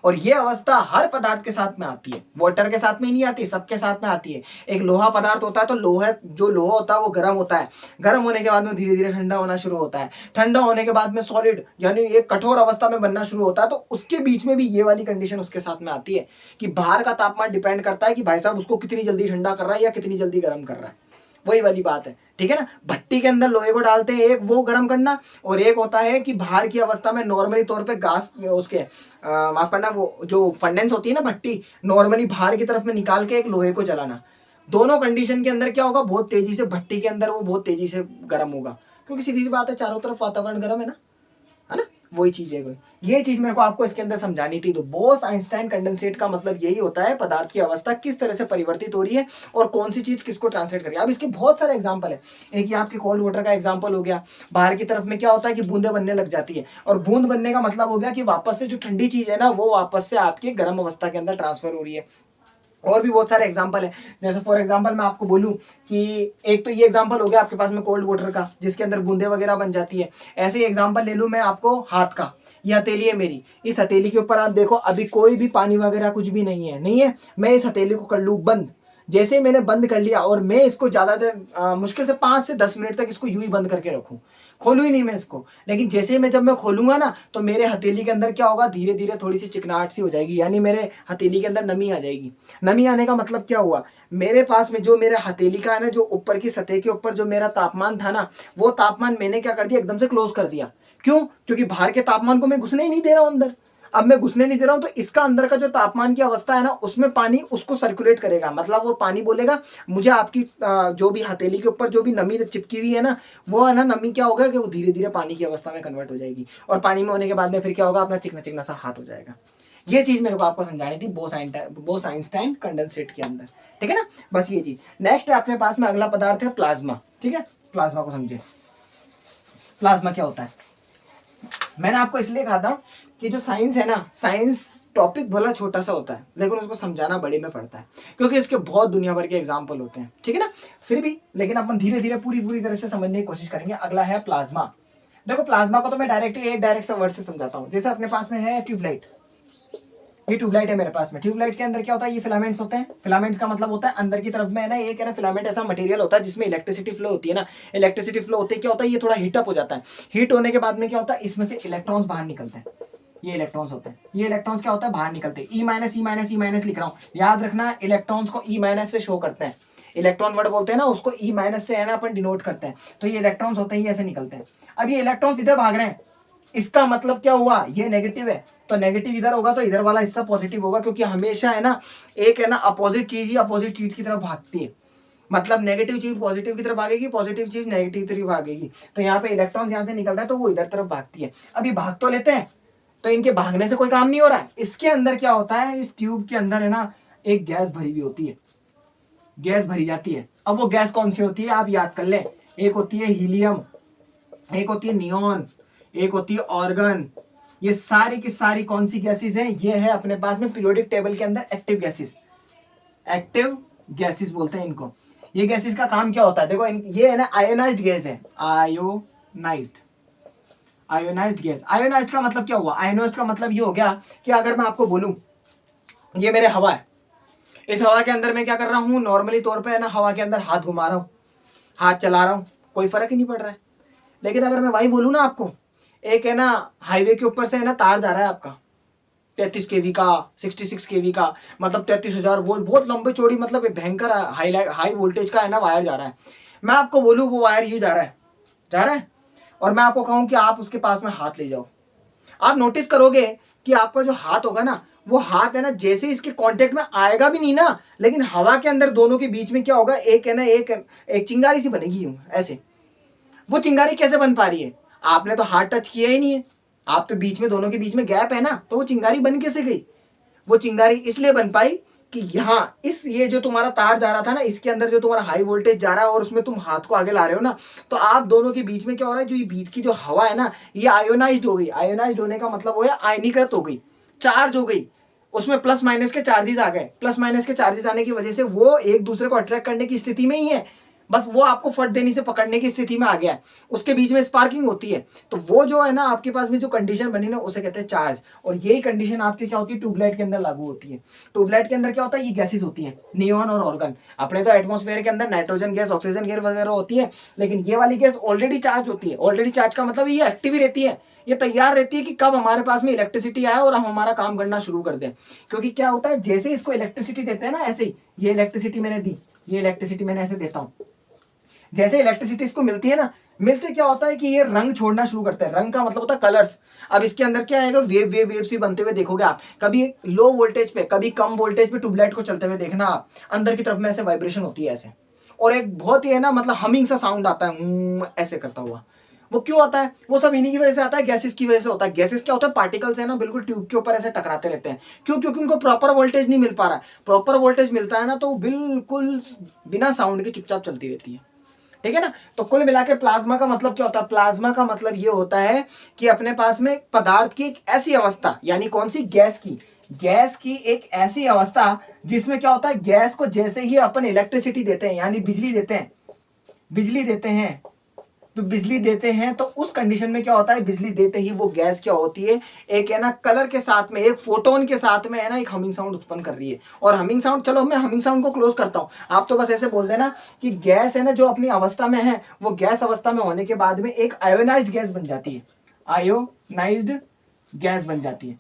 और ये अवस्था हर पदार्थ के साथ में आती है, वाटर के साथ में ही नहीं आती, सबके साथ में आती है। एक लोहा पदार्थ होता है, तो लोहा जो लोहा होता है वो गर्म होता है, गर्म होने के बाद में धीरे धीरे ठंडा होना शुरू होता है, ठंडा होने के बाद में सॉलिड यानी एक कठोर अवस्था में बनना शुरू होता है। तो उसके बीच में भी ये वाली कंडीशन उसके साथ में आती है कि बाहर का तापमान डिपेंड करता है कि भाई साहब उसको कितनी जल्दी ठंडा कर रहा है या कितनी जल्दी गर्म कर रहा है, वही वाली बात है, ठीक है ना। भट्टी के अंदर लोहे को डालते हैं, एक वो गर्म करना, और एक होता है कि बाहर की अवस्था में नॉर्मली तौर पे गैस उसके माफ करना, वो जो फंडेंस होती है ना भट्टी, नॉर्मली बाहर की तरफ में निकाल के एक लोहे को जलाना। दोनों कंडीशन के अंदर क्या होगा, बहुत तेजी से भट्टी के अंदर वो बहुत तेजी से गर्म होगा, क्योंकि सीधी सी बात है चारों तरफ वातावरण गर्म है ना, वही चीज है कोई। ये चीज मेरे को आपको इसके अंदर समझानी थी। तो बोस आइंस्टाइन कंडेंसेट का मतलब यही होता है, पदार्थ की अवस्था किस तरह से परिवर्तित हो रही है और कौन सी चीज किसको ट्रांसलेट कर रही है। अब इसके बहुत सारे एग्जांपल है। एक ये आपके कोल्ड वाटर का एग्जांपल हो गया, बाहर की तरफ में क्या होता है कि बूंदे बनने लग जाती है, और बूंद बनने का मतलब हो गया कि वापस से जो ठंडी चीज है ना वो वापस से आपके गर्म अवस्था के अंदर ट्रांसफर हो रही है। और भी बहुत सारे एग्जाम्पल है, जैसे फॉर एग्जाम्पल मैं आपको बोलूं कि एक तो ये एग्जाम्पल हो गया आपके पास में कोल्ड वाटर का जिसके अंदर बूंदे वगैरह बन जाती है। ऐसे ही एग्जाम्पल ले लूं मैं आपको हाथ का, ये हथेली है मेरी, इस हथेली के ऊपर आप देखो अभी कोई भी पानी वगैरह कुछ भी नहीं है। मैं इस हथेली को कर लूँ बंद, जैसे मैंने बंद कर लिया और मैं इसको ज़्यादा देर मुश्किल से 5 से 10 मिनट तक इसको यूं ही बंद करके रखूँ, खोलूँ ही नहीं मैं इसको, लेकिन जैसे मैं जब मैं खोलूंगा ना तो मेरे हथेली के अंदर क्या होगा, धीरे धीरे थोड़ी सी चिकनाहट सी हो जाएगी, यानी मेरे हथेली के अंदर नमी आ जाएगी। नमी आने का मतलब क्या हुआ, मेरे पास में जो मेरे हथेली का है ना, जो ऊपर की सतह के ऊपर जो मेरा तापमान था ना, वो तापमान मैंने क्या कर दिया, एकदम से क्लोज कर दिया। क्यों? क्योंकि बाहर के तापमान को मैं घुसने ही नहीं दे रहा हूं अंदर। अब मैं घुसने नहीं दे रहा हूं तो इसका अंदर का जो तापमान की अवस्था है ना, उसमें पानी उसको सर्कुलेट करेगा, मतलब वो पानी बोलेगा मुझे आपकी जो भी हथेली के ऊपर जो भी नमी चिपकी हुई है ना, वो है ना नमी क्या होगा कि वो धीरे धीरे पानी की अवस्था में कन्वर्ट हो जाएगी, और पानी में होने के बाद में फिर क्या होगा, अपना चिकना चिकना सा हाथ हो जाएगा। ये चीज मेरे को आपको समझानी थी बोस आइंस्टाइन कंडेंसेट के अंदर, ठीक है ना। बस ये चीज। नेक्स्ट है अपने पास में अगला पदार्थ है प्लाज्मा, ठीक है। प्लाज्मा को समझिए, प्लाज्मा क्या होता है। मैंने आपको इसलिए कहा था कि जो साइंस है ना, साइंस टॉपिक भला छोटा सा होता है लेकिन उसको समझाना बड़े में पड़ता है, क्योंकि इसके बहुत दुनिया भर के एग्जाम्पल होते हैं, ठीक है ना। फिर भी लेकिन अपन धीरे धीरे पूरी तरह से समझने की कोशिश करेंगे। अगला है प्लाज्मा। देखो प्लाज्मा को तो मैं डायरेक्ट सा वर्ड से समझाता हूँ। जैसे अपने पास में है ट्यूबलाइट, ये ट्यूबलाइट है मेरे पास में। ट्यूबलाइट के अंदर क्या होता है, ये फिलामेंट्स होते हैं। फिलामेंट्स का मतलब होता है अंदर की तरफ में है ना, एक है ना फिलामेंट ऐसा मटेरियल होता है जिसमें इलेक्ट्रिसिटी फ्लो होती है ना। इलेक्ट्रिसिटी फ्लो होते क्या होता है, ये थोड़ा हीटअप हो जाता है। हीट होने के बाद में क्या होता है, इसमें से इलेक्ट्रॉन्स बाहर निकलते हैं। ये इलेक्ट्रॉन्स होते हैं, ये इलेक्ट्रॉन्स क्या होता है, बाहर निकलते हैं। E minus E minus E minus लिख रहा हूँ, याद रखना इलेक्ट्रॉन्स को ई माइनस से शो करते हैं। इलेक्ट्रॉन वर्ड बोलते हैं ना उसको, ई माइनस से है ना अपन डिनोट करते हैं। तो ये इलेक्ट्रॉन्स होते हैं, ये ऐसे निकलते हैं। अब ये इलेक्ट्रॉन्स इधर भाग रहे हैं, इसका मतलब क्या हुआ, ये नेगेटिव है, तो नेगेटिव इधर होगा तो इधर वाला हिस्सा पॉजिटिव होगा, क्योंकि हमेशा है ना एक है ना अपोजिट चीज ही अपोजिट चीज की तरफ भागती है। मतलब नेगेटिव चीज पॉजिटिव की तरफ भागेगी, पॉजिटिव चीज नेगेटिव की तरफ भागेगी। तो यहाँ पे इलेक्ट्रॉन्स यहाँ से निकल रहा है तो वो इधर तरफ भागती है। अभी भाग तो लेते हैं, तो इनके भागने से कोई काम नहीं हो रहा है। इसके अंदर क्या होता है, इस ट्यूब के अंदर है ना एक गैस भरी हुई होती है, गैस भरी जाती है। अब वो गैस कौन सी होती है आप याद कर लें, एक होती है हीलियम, एक होती है नियॉन, एक होती है ऑर्गन। ये सारी की सारी कौन सी गैसेस हैं, ये है अपने पास में पीरियोडिक टेबल के अंदर एक्टिव गैसेस। एक्टिव गैसेस बोलते हैं इनको। ये गैसेस का काम क्या होता है, देखो ये है ना आयोनाइज्ड गैस है, आयोनाइज्ड, आयोनाइज्ड गैस। आयोनाइज्ड का मतलब क्या हुआ, आयोनाइज्ड का मतलब ये हो गया कि अगर मैं आपको बोलूं ये मेरे हवा है, इस हवा के अंदर मैं क्या कर रहा हूँ, नॉर्मली तौर पे है ना हवा के अंदर हाथ घुमा रहा हूँ, हाथ चला रहा हूँ, कोई फर्क ही नहीं पड़ रहा है। लेकिन अगर मैं वही बोलूँ ना आपको, एक है ना हाईवे के ऊपर से है ना तार जा रहा है आपका 33 केवी का, 66 केवी का, मतलब 33,000 वोल्ट, बहुत लंबे चौड़ी, मतलब भयंकर हाई वोल्टेज का है ना वायर जा रहा है। मैं आपको बोलूँ वो वायर यूँ जा रहा है, जा रहा है, और मैं आपको कहूँ कि आप उसके पास में हाथ ले जाओ, आप नोटिस करोगे कि आपका जो हाथ होगा ना, वो हाथ है ना जैसे इसके कांटेक्ट में आएगा भी नहीं ना, लेकिन हवा के अंदर दोनों के बीच में क्या होगा, एक है ना एक चिंगारी सी बनेगी यूं ऐसे। वो चिंगारी कैसे बन पा रही है, आपने तो हाथ टच किया ही नहीं है, आप तो बीच में दोनों के बीच में गैप है ना, तो वो चिंगारी बन कैसे गई। वो चिंगारी इसलिए बन पाई कि यहाँ इस ये जो तुम्हारा तार जा रहा था ना, इसके अंदर जो तुम्हारा हाई वोल्टेज जा रहा है और उसमें तुम हाथ को आगे ला रहे हो ना, तो आप दोनों के बीच में क्या हो रहा है, जो ये बीच की जो हवा है ना, ये आयोनाइज्ड हो गई। आयोनाइज्ड होने का मतलब वो है आयनीकृत हो गई, चार्ज हो गई, उसमें प्लस माइनस के चार्जेस आ गए। प्लस माइनस के चार्जेस आने की वजह से वो एक दूसरे को अट्रैक्ट करने की स्थिति में ही है, बस वो आपको फट देने से पकड़ने की स्थिति में आ गया है, उसके बीच में स्पार्किंग होती है। तो वो जो है ना आपके पास में जो कंडीशन बनी ना, उसे कहते हैं चार्ज। और यही कंडीशन आपके क्या होती है, ट्यूबलाइट के अंदर लागू होती है। ट्यूबलाइट के अंदर क्या होता है, ये गैसेस होती है, नियॉन और ऑर्गन। अपने तो एटमॉस्फेयर के अंदर नाइट्रोजन गैस, ऑक्सीजन गैस वगैरह होती है, लेकिन ये वाली गैस ऑलरेडी चार्ज होती है। ऑलरेडी चार्ज का मतलब ये एक्टिव ही रहती है, ये तैयार रहती है कि कब हमारे पास में इलेक्ट्रिसिटी आए और हम हमारा काम करना शुरू कर दें। क्योंकि क्या होता है, जैसे इसको इलेक्ट्रिसिटी देते हैं ना, ऐसे ही ये इलेक्ट्रिसिटी मैंने दी, ये इलेक्ट्रिसिटी मैंने ऐसे देता हूँ, जैसे इलेक्ट्रिसिटी इसको मिलती है ना, मिलते क्या होता है कि ये रंग छोड़ना शुरू करते हैं। रंग का मतलब होता है कलर्स। अब इसके अंदर क्या आएगा, वेव वेव वेव सी बनते हुए देखोगे आप, कभी लो वोल्टेज पे कभी कम वोल्टेज पे ट्यूबलाइट को चलते हुए देखना आप, अंदर की तरफ में ऐसे वाइब्रेशन होती है ऐसे, और एक बहुत ही है ना मतलब हमिंग सा साउंड आता है ऐसे करता हुआ। वो क्यों आता है, वो सब इन्हीं की वजह से आता है, गैसेस की वजह से होता है। गैसेस क्या होता है, पार्टिकल्स है ना बिल्कुल ट्यूब के ऊपर ऐसे टकराते रहते हैं। क्यों, क्योंकि उनको प्रॉपर वोल्टेज नहीं मिल पा रहा है। प्रॉपर वोल्टेज मिलता है ना तो बिल्कुल बिना साउंड के चुपचाप चलती रहती है, ठीक है ना। तो कुल मिला के प्लाज्मा का मतलब क्या होता है, प्लाज्मा का मतलब ये होता है कि अपने पास में पदार्थ की एक ऐसी अवस्था, यानी कौन सी, गैस की एक ऐसी अवस्था जिसमें क्या होता है, गैस को जैसे ही अपन इलेक्ट्रिसिटी देते हैं यानी बिजली देते हैं, तो बिजली देते हैं तो उस कंडीशन में क्या होता है, बिजली देते ही वो गैस क्या होती है, एक है ना कलर के साथ में, एक फोटोन के साथ में है ना एक हमिंग साउंड उत्पन्न कर रही है। और हमिंग साउंड, चलो मैं हमिंग साउंड को क्लोज करता हूं, आप तो बस ऐसे बोल देना कि गैस है ना जो अपनी अवस्था में है, वो गैस अवस्था में होने के बाद में एक आयोनाइज्ड गैस बन जाती है, आयोनाइज्ड गैस बन जाती है।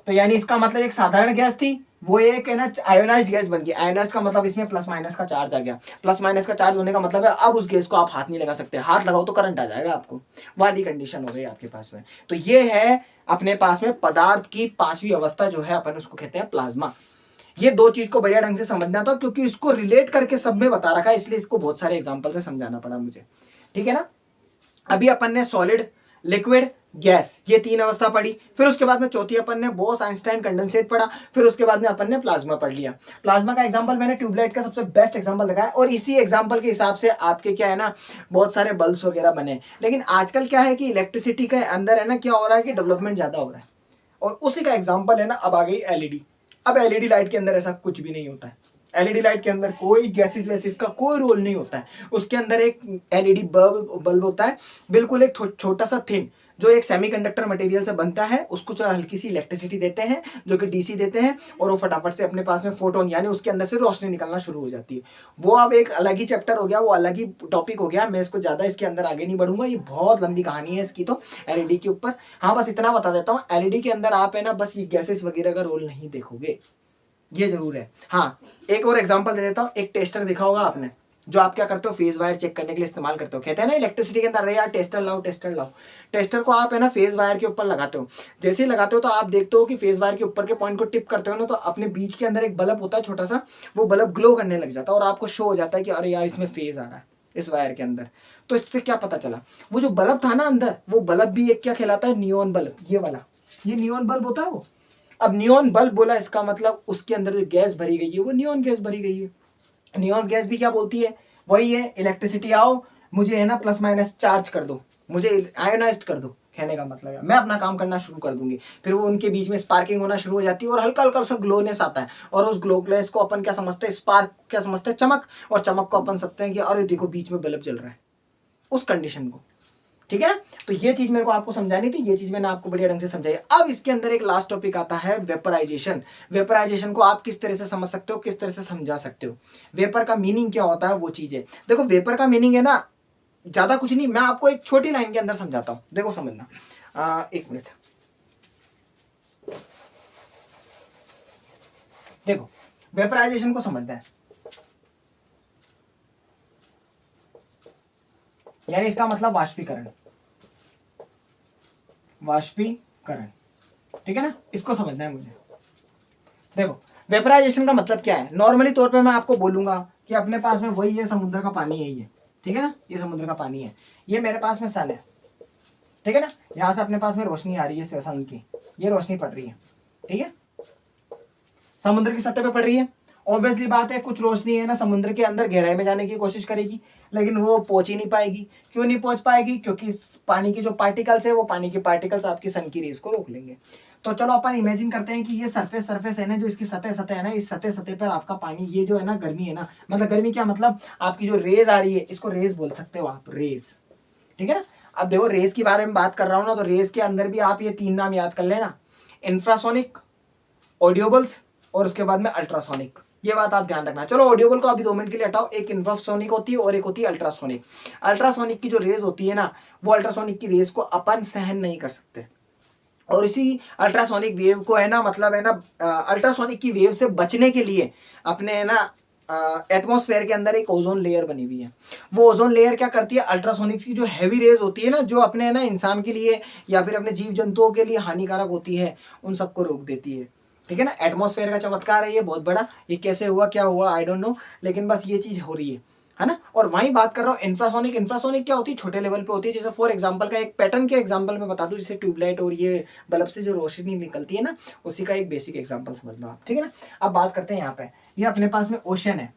तो यानी इसका मतलब एक साधारण गैस थी, वो एक है ना आयोनाइज्ड गैस बन गई। आयोनाइज्ड का मतलब इसमें प्लस माइनस का चार्ज आ गया। प्लस माइनस का चार्ज होने का मतलब है अब उस गैस को आप हाथ नहीं लगा सकते, हाथ लगाओ तो करंट आ जाएगा आपको, वाली कंडीशन हो गई आपके पास में। तो ये है अपने पास में पदार्थ की पांचवी अवस्था जो है, अपन उसको कहते हैं प्लाज्मा। ये दो चीज को बढ़िया ढंग से समझना था, क्योंकि इसको रिलेट करके सब में बता रखा है, इसलिए इसको बहुत सारे एग्जाम्पल से समझाना पड़ा मुझे, ठीक है ना। अभी अपन ने सॉलिड लिक्विड, गैस, ये तीन अवस्था पढ़ी। फिर उसके बाद में चौथी अपन ने बोस आइंस्टाइन कंडेंसेट पढ़ा। फिर उसके बाद में अपन ने प्लाज्मा पढ़ लिया। प्लाज्मा का एग्जांपल मैंने ट्यूबलाइट का सबसे बेस्ट एग्जांपल लगाया और इसी एग्जांपल के हिसाब से आपके क्या है ना बहुत सारे बल्ब्स वगैरह बने। लेकिन आजकल क्या है कि इलेक्ट्रिसिटी के अंदर है ना क्या हो रहा है कि डेवलपमेंट ज्यादा हो रहा है और उसी का एग्जाम्पल है ना अब आ गई एलईडी। अब एलईडी लाइट के अंदर ऐसा कुछ भी नहीं होता है। एलईडी लाइट के अंदर कोई गैसेस वैसेस का कोई रोल नहीं होता है। उसके अंदर एक एलईडी बल्ब होता है, बिल्कुल एक छोटा सा थिन, जो एक सेमीकंडक्टर मटेरियल से बनता है। उसको जो हल्की सी इलेक्ट्रिसिटी देते हैं जो कि डीसी देते हैं और वो फटाफट से अपने पास में फोटोन यानी उसके अंदर से रोशनी निकलना शुरू हो जाती है। वो अब एक अलग ही चैप्टर हो गया, वो अलग ही टॉपिक हो गया। मैं इसको ज्यादा इसके अंदर आगे नहीं बढ़ूंगा, ये बहुत लंबी कहानी है इसकी तो एलईडी के ऊपर। हाँ बस इतना बता देता हूँ, एलईडी के अंदर आप है ना बस ये गैसेस वगैरह का रोल नहीं देखोगे, ये जरूर है। हाँ एक और एग्जांपल दे देता हूँ। एक टेस्टर देखा होगा आपने, जो आप क्या करते हो फेज वायर चेक करने के लिए इस्तेमाल करते हो। कहते हैं ना इलेक्ट्रिसिटी के अंदर अरे यार टेस्टर लाओ टेस्टर लाओ। टेस्टर को आप है ना फेज वायर के ऊपर लगाते हो। जैसे ही लगाते हो तो आप देखते हो कि फेज वायर के ऊपर के पॉइंट को टिप करते हो ना तो अपने बीच के अंदर एक बल्ब होता है छोटा सा, वो बल्ब ग्लो करने लग जाता है और आपको शो हो जाता है कि अरे यार इसमें फेज आ रहा है इस वायर के अंदर। तो इससे क्या पता चला, वो जो बल्ब था ना अंदर, वो बल्ब भी एक क्या कहलाता है, नियॉन बल्ब। ये वाला ये नियॉन बल्ब होता है वो। अब नियॉन बल्ब बोला इसका मतलब उसके अंदर जो गैस भरी गई है वो नियॉन गैस भरी गई है। नियॉन गैस भी क्या बोलती है, वही है इलेक्ट्रिसिटी आओ मुझे है ना प्लस माइनस चार्ज कर दो, मुझे आयोनाइज्ड कर दो, कहने का मतलब है मैं अपना काम करना शुरू कर दूंगी। फिर वो उनके बीच में स्पार्किंग होना शुरू हो जाती है और हल्का हल्का उसका ग्लोनेस आता है और उस ग्लोनेस को अपन क्या समझते हैं, स्पार्क क्या समझते हैं, चमक। और चमक को अपन समझते हैं कि अरे देखो बीच में बल्ब जल रहा है, उस कंडीशन को। ठीक है ना, तो ये चीज मेरे को आपको समझानी थी, ये चीज मैंने आपको बढ़िया ढंग से समझाई। अब इसके अंदर एक लास्ट टॉपिक आता है वेपराइजेशन। वेपराइजेशन को आप किस तरह से समझ सकते हो, किस तरह से समझा सकते हो, वेपर का मीनिंग क्या होता है, वो चीज है। देखो वेपर का मीनिंग है ना ज्यादा कुछ नहीं, मैं आपको एक छोटी लाइन के अंदर समझाता हूं, देखो समझना। एक मिनट देखो, वेपराइजेशन को समझना है, यानी इसका मतलब वाष्पीकरण। वाष्पीकरण, ठीक है ना, इसको समझना है मुझे। देखो वेपराइजेशन का मतलब क्या है, नॉर्मली तौर पे मैं आपको बोलूंगा कि अपने पास में वही है, समुद्र का पानी है ये, ठीक है ना, ये समुद्र का पानी है, ये मेरे पास में सन है, ठीक है ना, यहां से अपने पास में रोशनी आ रही है सन की, ये रोशनी पड़ रही है, ठीक है, समुद्र की सतह पे पड़ रही है। ऑब्वियसली बात है कुछ रोशनी है ना समुद्र के अंदर गहराई में जाने की कोशिश करेगी, लेकिन वो पहुंच ही नहीं पाएगी। क्यों नहीं पहुंच पाएगी, क्योंकि इस पानी की जो पार्टिकल्स है वो पानी के पार्टिकल्स आपकी सन की रेस को रोक लेंगे। तो चलो अपन इमेजिन करते हैं कि ये सरफेस है ना, जो इसकी सतह है ना, इस सतह पर आपका पानी, ये जो है ना गर्मी है ना, मतलब गर्मी क्या मतलब आपकी जो रेज आ रही है, इसको रेज बोल सकते हो आप, रेज, ठीक है ना। अब देखो रेस के बारे में बात कर रहा हूं ना, तो रेस के अंदर भी आप ये तीन नाम याद कर लेना, इंफ्रासोनिक, ऑडियोबल्स और उसके बाद में अल्ट्रासोनिक। ये बात आप ध्यान रखना। चलो ऑडियोबल को अभी 2 मिनट के लिए हटाओ, एक इंफ्रासोनिक होती है और एक होती है अल्ट्रासोनिक। अल्ट्रासोनिक की जो रेज होती है ना, वो अल्ट्रासोनिक की रेज को अपन सहन नहीं कर सकते और इसी अल्ट्रासोनिक वेव को है ना, मतलब है ना अल्ट्रासोनिक की वेव से बचने के लिए अपने है ना एटमॉस्फेयर के अंदर एक ओजोन लेयर बनी हुई है। वो ओजोन लेयर क्या करती है, अल्ट्रासोनिक्स की जो हैवी रेज होती है ना, जो अपने है ना इंसान के लिए या फिर अपने जीव जंतुओं के लिए हानिकारक होती है, उन सबको रोक देती है। ठीक है ना, एटमॉस्फेयर का चमत्कार है ये बहुत बड़ा, ये कैसे हुआ क्या हुआ आई डोंट नो, लेकिन बस ये चीज हो रही है ना। और वहीं बात कर रहा हूँ इंफ्रासोनिक। इंफ्रासोनिक क्या होती है, छोटे लेवल पे होती है। जैसे फॉर एग्जांपल का एक पैटर्न के एग्जांपल में बता दूं, जैसे ट्यूबलाइट और ये बल्ब से जो रोशनी निकलती है ना, उसी का एक बेसिक एग्जांपल समझ लो आप, ठीक है ना। अब बात करते हैं यहाँ पे, ये अपने पास में ओशन है।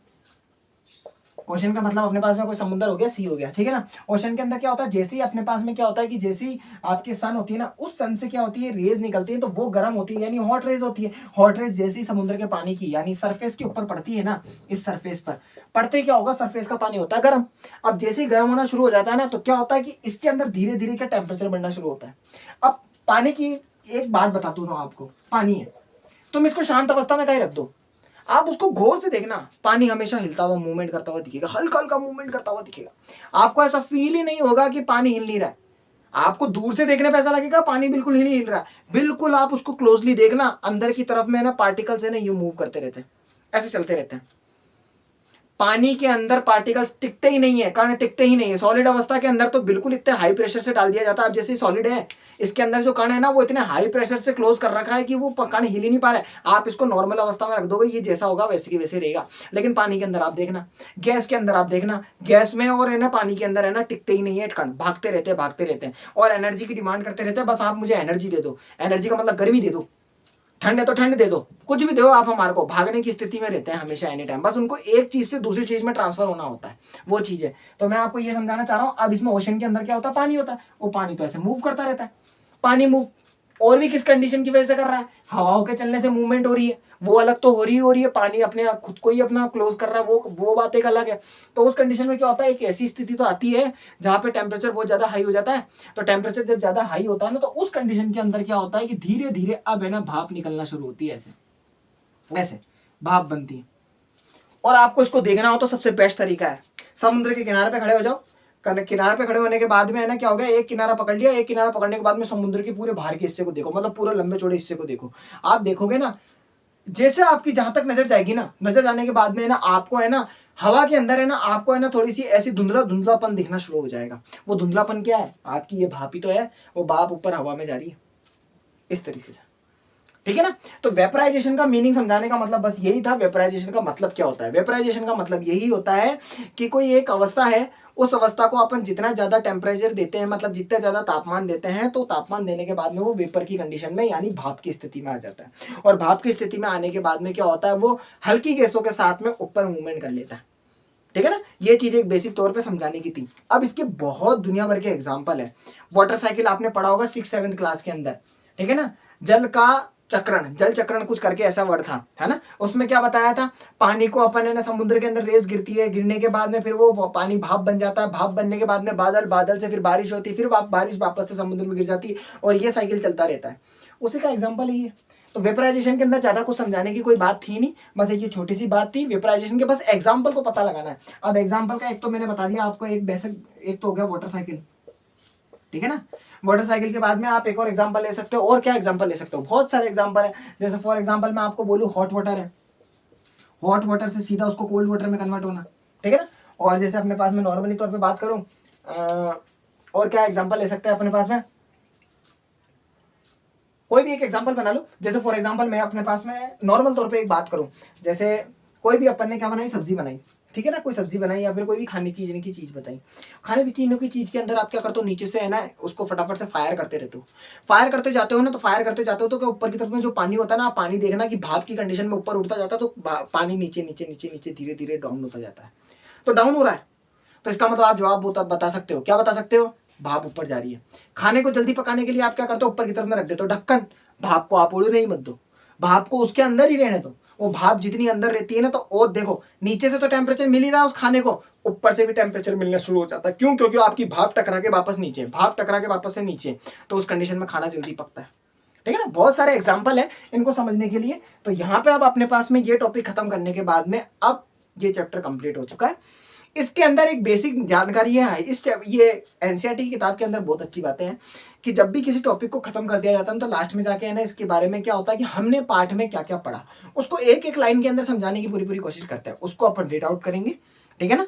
ओशन का मतलब अपने पास में कोई समुद्र हो गया, सी हो गया, ठीक है ना। ओशन के अंदर क्या होता है, जैसे ही अपने पास में क्या होता है कि जैसे ही आपकी सन होती है ना, उस सन से क्या होती है, रेज निकलती है, तो वो गर्म होती है, यानी हॉट रेज होती है। हॉट रेज जैसे ही समुद्र के पानी की यानी सरफेस के ऊपर पड़ती है ना, इस सरफेस पर पड़ते क्या होगा, सरफेस का पानी होता है गर्म। अब जैसे ही गर्म होना शुरू हो जाता है ना, तो क्या होता है कि इसके अंदर धीरे धीरे का टेम्परेचर बढ़ना शुरू होता है। अब पानी की एक बात बताता हूँ आपको, पानी है, तुम इसको शांत अवस्था में कहीं रख दो, आप उसको गौर से देखना, पानी हमेशा हिलता हुआ मूवमेंट करता हुआ दिखेगा, हल्का हल्का मूवमेंट करता हुआ दिखेगा। आपको ऐसा फील ही नहीं होगा कि पानी हिल नहीं रहा है। आपको दूर से देखने पे ऐसा लगेगा पानी बिल्कुल ही नहीं हिल रहा है। बिल्कुल आप उसको क्लोजली देखना, अंदर की तरफ में ना पार्टिकल्स है ना, यू मूव करते रहते हैं, ऐसे चलते रहते हैं। पानी के अंदर पार्टिकल्स टिकते ही नहीं है, कण टिकते ही नहीं है। सॉलिड अवस्था के अंदर तो बिल्कुल इतने हाई प्रेशर से डाल दिया जाता है। अब जैसे सॉलिड है, इसके अंदर जो कण है ना वो इतने हाई प्रेशर से क्लोज कर रखा है कि वो कण हिल ही नहीं पा रहा है। आप इसको नॉर्मल अवस्था में रख दोगे, ये जैसा होगा वैसे की वैसे रहेगा। लेकिन पानी के अंदर आप देखना, गैस के अंदर आप देखना, गैस में और है ना पानी के अंदर है ना टिकते ही नहीं है कण, भागते रहते हैं भागते रहते हैं और एनर्जी की डिमांड करते रहते हैं। बस आप मुझे एनर्जी दे दो, एनर्जी का मतलब गर्मी दे दो, ठंड है तो ठंड दे दो, कुछ भी दो आप हमारे को, भागने की स्थिति में रहते हैं हमेशा एनी टाइम। बस उनको एक चीज से दूसरी चीज में ट्रांसफर होना होता है, वो चीज है। तो मैं आपको ये समझाना चाह रहा हूँ। अब इसमें ओशन के अंदर क्या होता है, पानी होता है। वो पानी तो ऐसे मूव करता रहता है। पानी मूव और भी किस कंडीशन की वजह से कर रहा है, हवाओं के चलने से मूवमेंट हो रही है, वो अलग तो हो रही है। पानी अपने खुद को ही अपना क्लोज कर रहा है, वो बात एक अलग है। तो उस कंडीशन में क्या होता है, एक ऐसी स्थिति तो आती है जहां पे टेम्परेचर बहुत ज्यादा हाई हो जाता है। तो टेम्परेचर जब ज्यादा हाई होता है ना, तो उस कंडीशन के अंदर क्या होता है कि धीरे धीरे अब है ना भाप निकलना शुरू होती है, ऐसे ऐसे भाप बनती है। और आपको इसको देखना हो तो सबसे बेस्ट तरीका है, समुद्र के किनारे पे खड़े हो जाओ। किनारे पे खड़े होने के बाद में है ना क्या हो गया, एक किनारा पकड़ लिया, एक किनारा पकड़ने के बाद में समुद्र के पूरे बाहर के हिस्से को देखो, मतलब पूरे लंबे चौड़े हिस्से को देखो। आप देखोगे ना, जैसे आपकी जहां तक नजर जाएगी ना, नजर जाने के बाद में है ना आपको है ना हवा के अंदर है ना आपको है ना थोड़ी सी ऐसी धुंधला धुंधलापन दिखना शुरू हो जाएगा। वो धुंधलापन क्या है, आपकी ये भाप ही तो है, वो भाप ऊपर हवा में जा रही है इस तरीके से, ठीक है ना। तो वेपराइजेशन का मीनिंग समझाने का मतलब बस यही था। वेपराइजेशन का मतलब क्या होता है, वेपराइजेशन का मतलब यही होता है कि कोई एक अवस्था है, उस अवस्था को अपन जितना ज्यादा टेम्परेचर देते हैं, मतलब जितना ज्यादा तापमान देते हैं, तो तापमान देने के बाद में वो वेपर की कंडीशन में यानी भाप की स्थिति में आ जाता है। और भाप की स्थिति में आने के बाद में क्या होता है, वो हल्की गैसों के साथ में ऊपर मूवमेंट कर लेता है, ठीक है ना। ये चीज एक बेसिक तौर पे समझाने की थी। अब इसके बहुत दुनिया भर के एग्जांपल है। वाटर साइकिल आपने पढ़ा होगा 6-7 क्लास के अंदर, ठीक है ना। जल का चक्रण, जल चक्रण कुछ करके ऐसा वर्ड था, है ना। उसमें क्या बताया था, पानी को अपन है ना समुद्र के अंदर रेस गिरती है, गिरने के बाद में फिर वो पानी भाप बन जाता है, भाप बनने के बाद में बादल, बादल से फिर बारिश होती है, फिर बारिश वापस से समुद्र में गिर जाती है, और ये साइकिल चलता रहता है। उसी का एग्जाम्पल ही है। तो वेपराइजेशन के अंदर ज्यादा कुछ समझाने की कोई बात थी नहीं, बस एक ये छोटी सी बात थी वेपराइजेशन के, बस एग्जाम्पल को पता लगाना है। अब एग्जाम्पल का एक तो मैंने बता दिया आपको, एक बेसिक, एक तो हो गया वाटर साइकिल, ठीक है ना। वाटर साइकिल के बाद में आप एक और एग्जांपल ले सकते हो। और क्या एग्जांपल ले सकते हो, बहुत सारे एग्जांपल है। जैसे फॉर एग्जांपल मैं आपको बोलूं हॉट वाटर है, हॉट वाटर से सीधा उसको कोल्ड वाटर में कन्वर्ट होना, ठीक है ना। और जैसे अपने पास में नॉर्मली तौर पे बात करूं, और क्या एग्जांपल ले सकते हैं अपने पास में, कोई भी एक एग्जांपल बना लो। जैसे फॉर एग्जांपल मैं अपने पास में नॉर्मल तौर पे एक बात करूं, जैसे कोई भी अपन ने क्या बनाई, सब्जी बनाई, ठीक है ना। कोई सब्जी बनाई या फिर कोई भी खाने चीज की चीज बताई, खाने पीने की चीज के अंदर आप क्या करते हो, नीचे से है ना उसको फटाफट से फायर करते रहते हो। फायर करते जाते हो ना, तो फायर करते जाते हो तो क्या ऊपर की तरफ में जो पानी होता है ना, आप पानी देखना कि भाप की कंडीशन में ऊपर उठता जाता है, तो पानी नीचे नीचे नीचे नीचे धीरे धीरे डाउन होता जाता है। तो डाउन हो रहा है, तो इसका मतलब आप जवाब बता सकते हो, क्या बता सकते हो, भाप ऊपर जा रही है। खाने को जल्दी पकाने के लिए आप क्या करते हो, ऊपर की तरफ में रख देते हो ढक्कन, भाप को आप उड़ नहीं मत दो, भाप को उसके अंदर ही रहने दो। वो भाप जितनी अंदर रहती है ना, तो और देखो नीचे से तो टेम्परेचर मिल ही रहा है उस खाने को, ऊपर से भी टेम्परेचर मिलना शुरू हो जाता है। क्यों, क्योंकि आपकी भाप टकरा के वापस नीचे, भाप टकरा के वापस से नीचे, तो उस कंडीशन में खाना जल्दी पकता है, ठीक है ना। बहुत सारे एग्जाम्पल है इनको समझने के लिए। तो यहाँ पे अब अपने पास में ये टॉपिक खत्म करने के बाद में अब ये चैप्टर कंप्लीट हो चुका है। इसके अंदर एक बेसिक जानकारी है, ये एनसीईआरटी की किताब के अंदर बहुत अच्छी बातें हैं कि जब भी किसी टॉपिक को खत्म कर दिया जाता है तो लास्ट में जाके है ना इसके बारे में क्या होता है कि हमने पाठ में क्या क्या पढ़ा, उसको एक एक लाइन के अंदर समझाने की पूरी कोशिश करते हैं। उसको अपन रीड आउट करेंगे, ठीक है ना।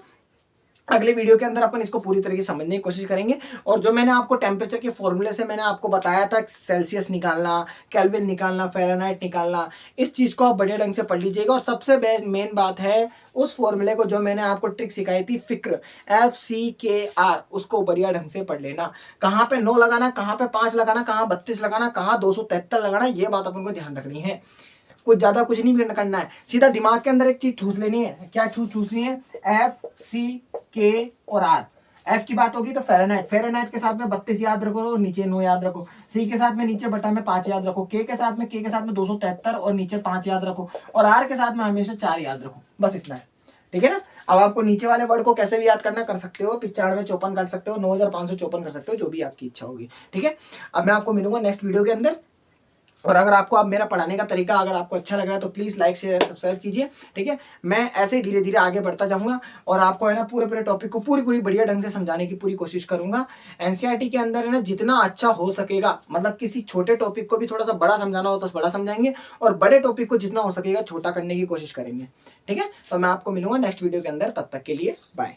अगले वीडियो के अंदर अपन इसको पूरी तरीके से समझने की कोशिश करेंगे। और जो मैंने आपको टेम्परेचर के फॉर्मूले से मैंने आपको बताया था, सेल्सियस निकालना, केल्विन निकालना, फ़ारेनहाइट निकालना, इस चीज़ को आप बढ़िया ढंग से पढ़ लीजिएगा। और सबसे मेन बात है उस फॉर्मूले को जो मैंने आपको ट्रिक सिखाई थी, फिक्र, FCKR, उसको बढ़िया ढंग से पढ़ लेना। कहाँ पे 9 लगाना, कहाँ पे 5 लगाना, कहाँ 32 लगाना, कहाँ 273 लगाना, ये बात अपन को ध्यान रखनी है। कुछ ज्यादा कुछ नहीं करना है, सीधा दिमाग के अंदर एक चीज ठूस लेनी है। क्या ठूसनी है, FCK और R। एफ की बात होगी तो फ़ारेनहाइट, फ़ारेनहाइट के साथ में 32 याद रखो और नीचे 9 याद रखो। सी के साथ में नीचे बटा में 5 याद रखो। के के साथ में 273 और नीचे 5 याद रखो। और आर के साथ में हमेशा 4 याद रखो, बस इतना है, ठीक है ना। अब आपको नीचे वाले वर्ड को कैसे भी याद करना कर सकते हो, 9554 कर सकते हो, 9554 कर सकते हो, जो भी आपकी इच्छा होगी, ठीक है। अब मैं आपको मिलूंगा नेक्स्ट वीडियो के अंदर। और अगर आपको आप मेरा पढ़ाने का तरीका अगर आपको अच्छा लग रहा है तो प्लीज़ लाइक शेयर सब्सक्राइब कीजिए, ठीक है। मैं ऐसे ही धीरे धीरे आगे बढ़ता जाऊंगा और आपको है ना पूरे पूरे टॉपिक को पूरी पूरी बढ़िया ढंग से समझाने की पूरी कोशिश करूंगा। एनसीईआरटी के अंदर है ना जितना अच्छा हो सकेगा, मतलब किसी छोटे टॉपिक को भी थोड़ा सा बड़ा समझाना हो तो बड़ा समझाएंगे और बड़े टॉपिक को जितना हो सकेगा छोटा करने की कोशिश करेंगे, ठीक है। तो मैं आपको मिलूंगा नेक्स्ट वीडियो के अंदर, तब तक के लिए बाय।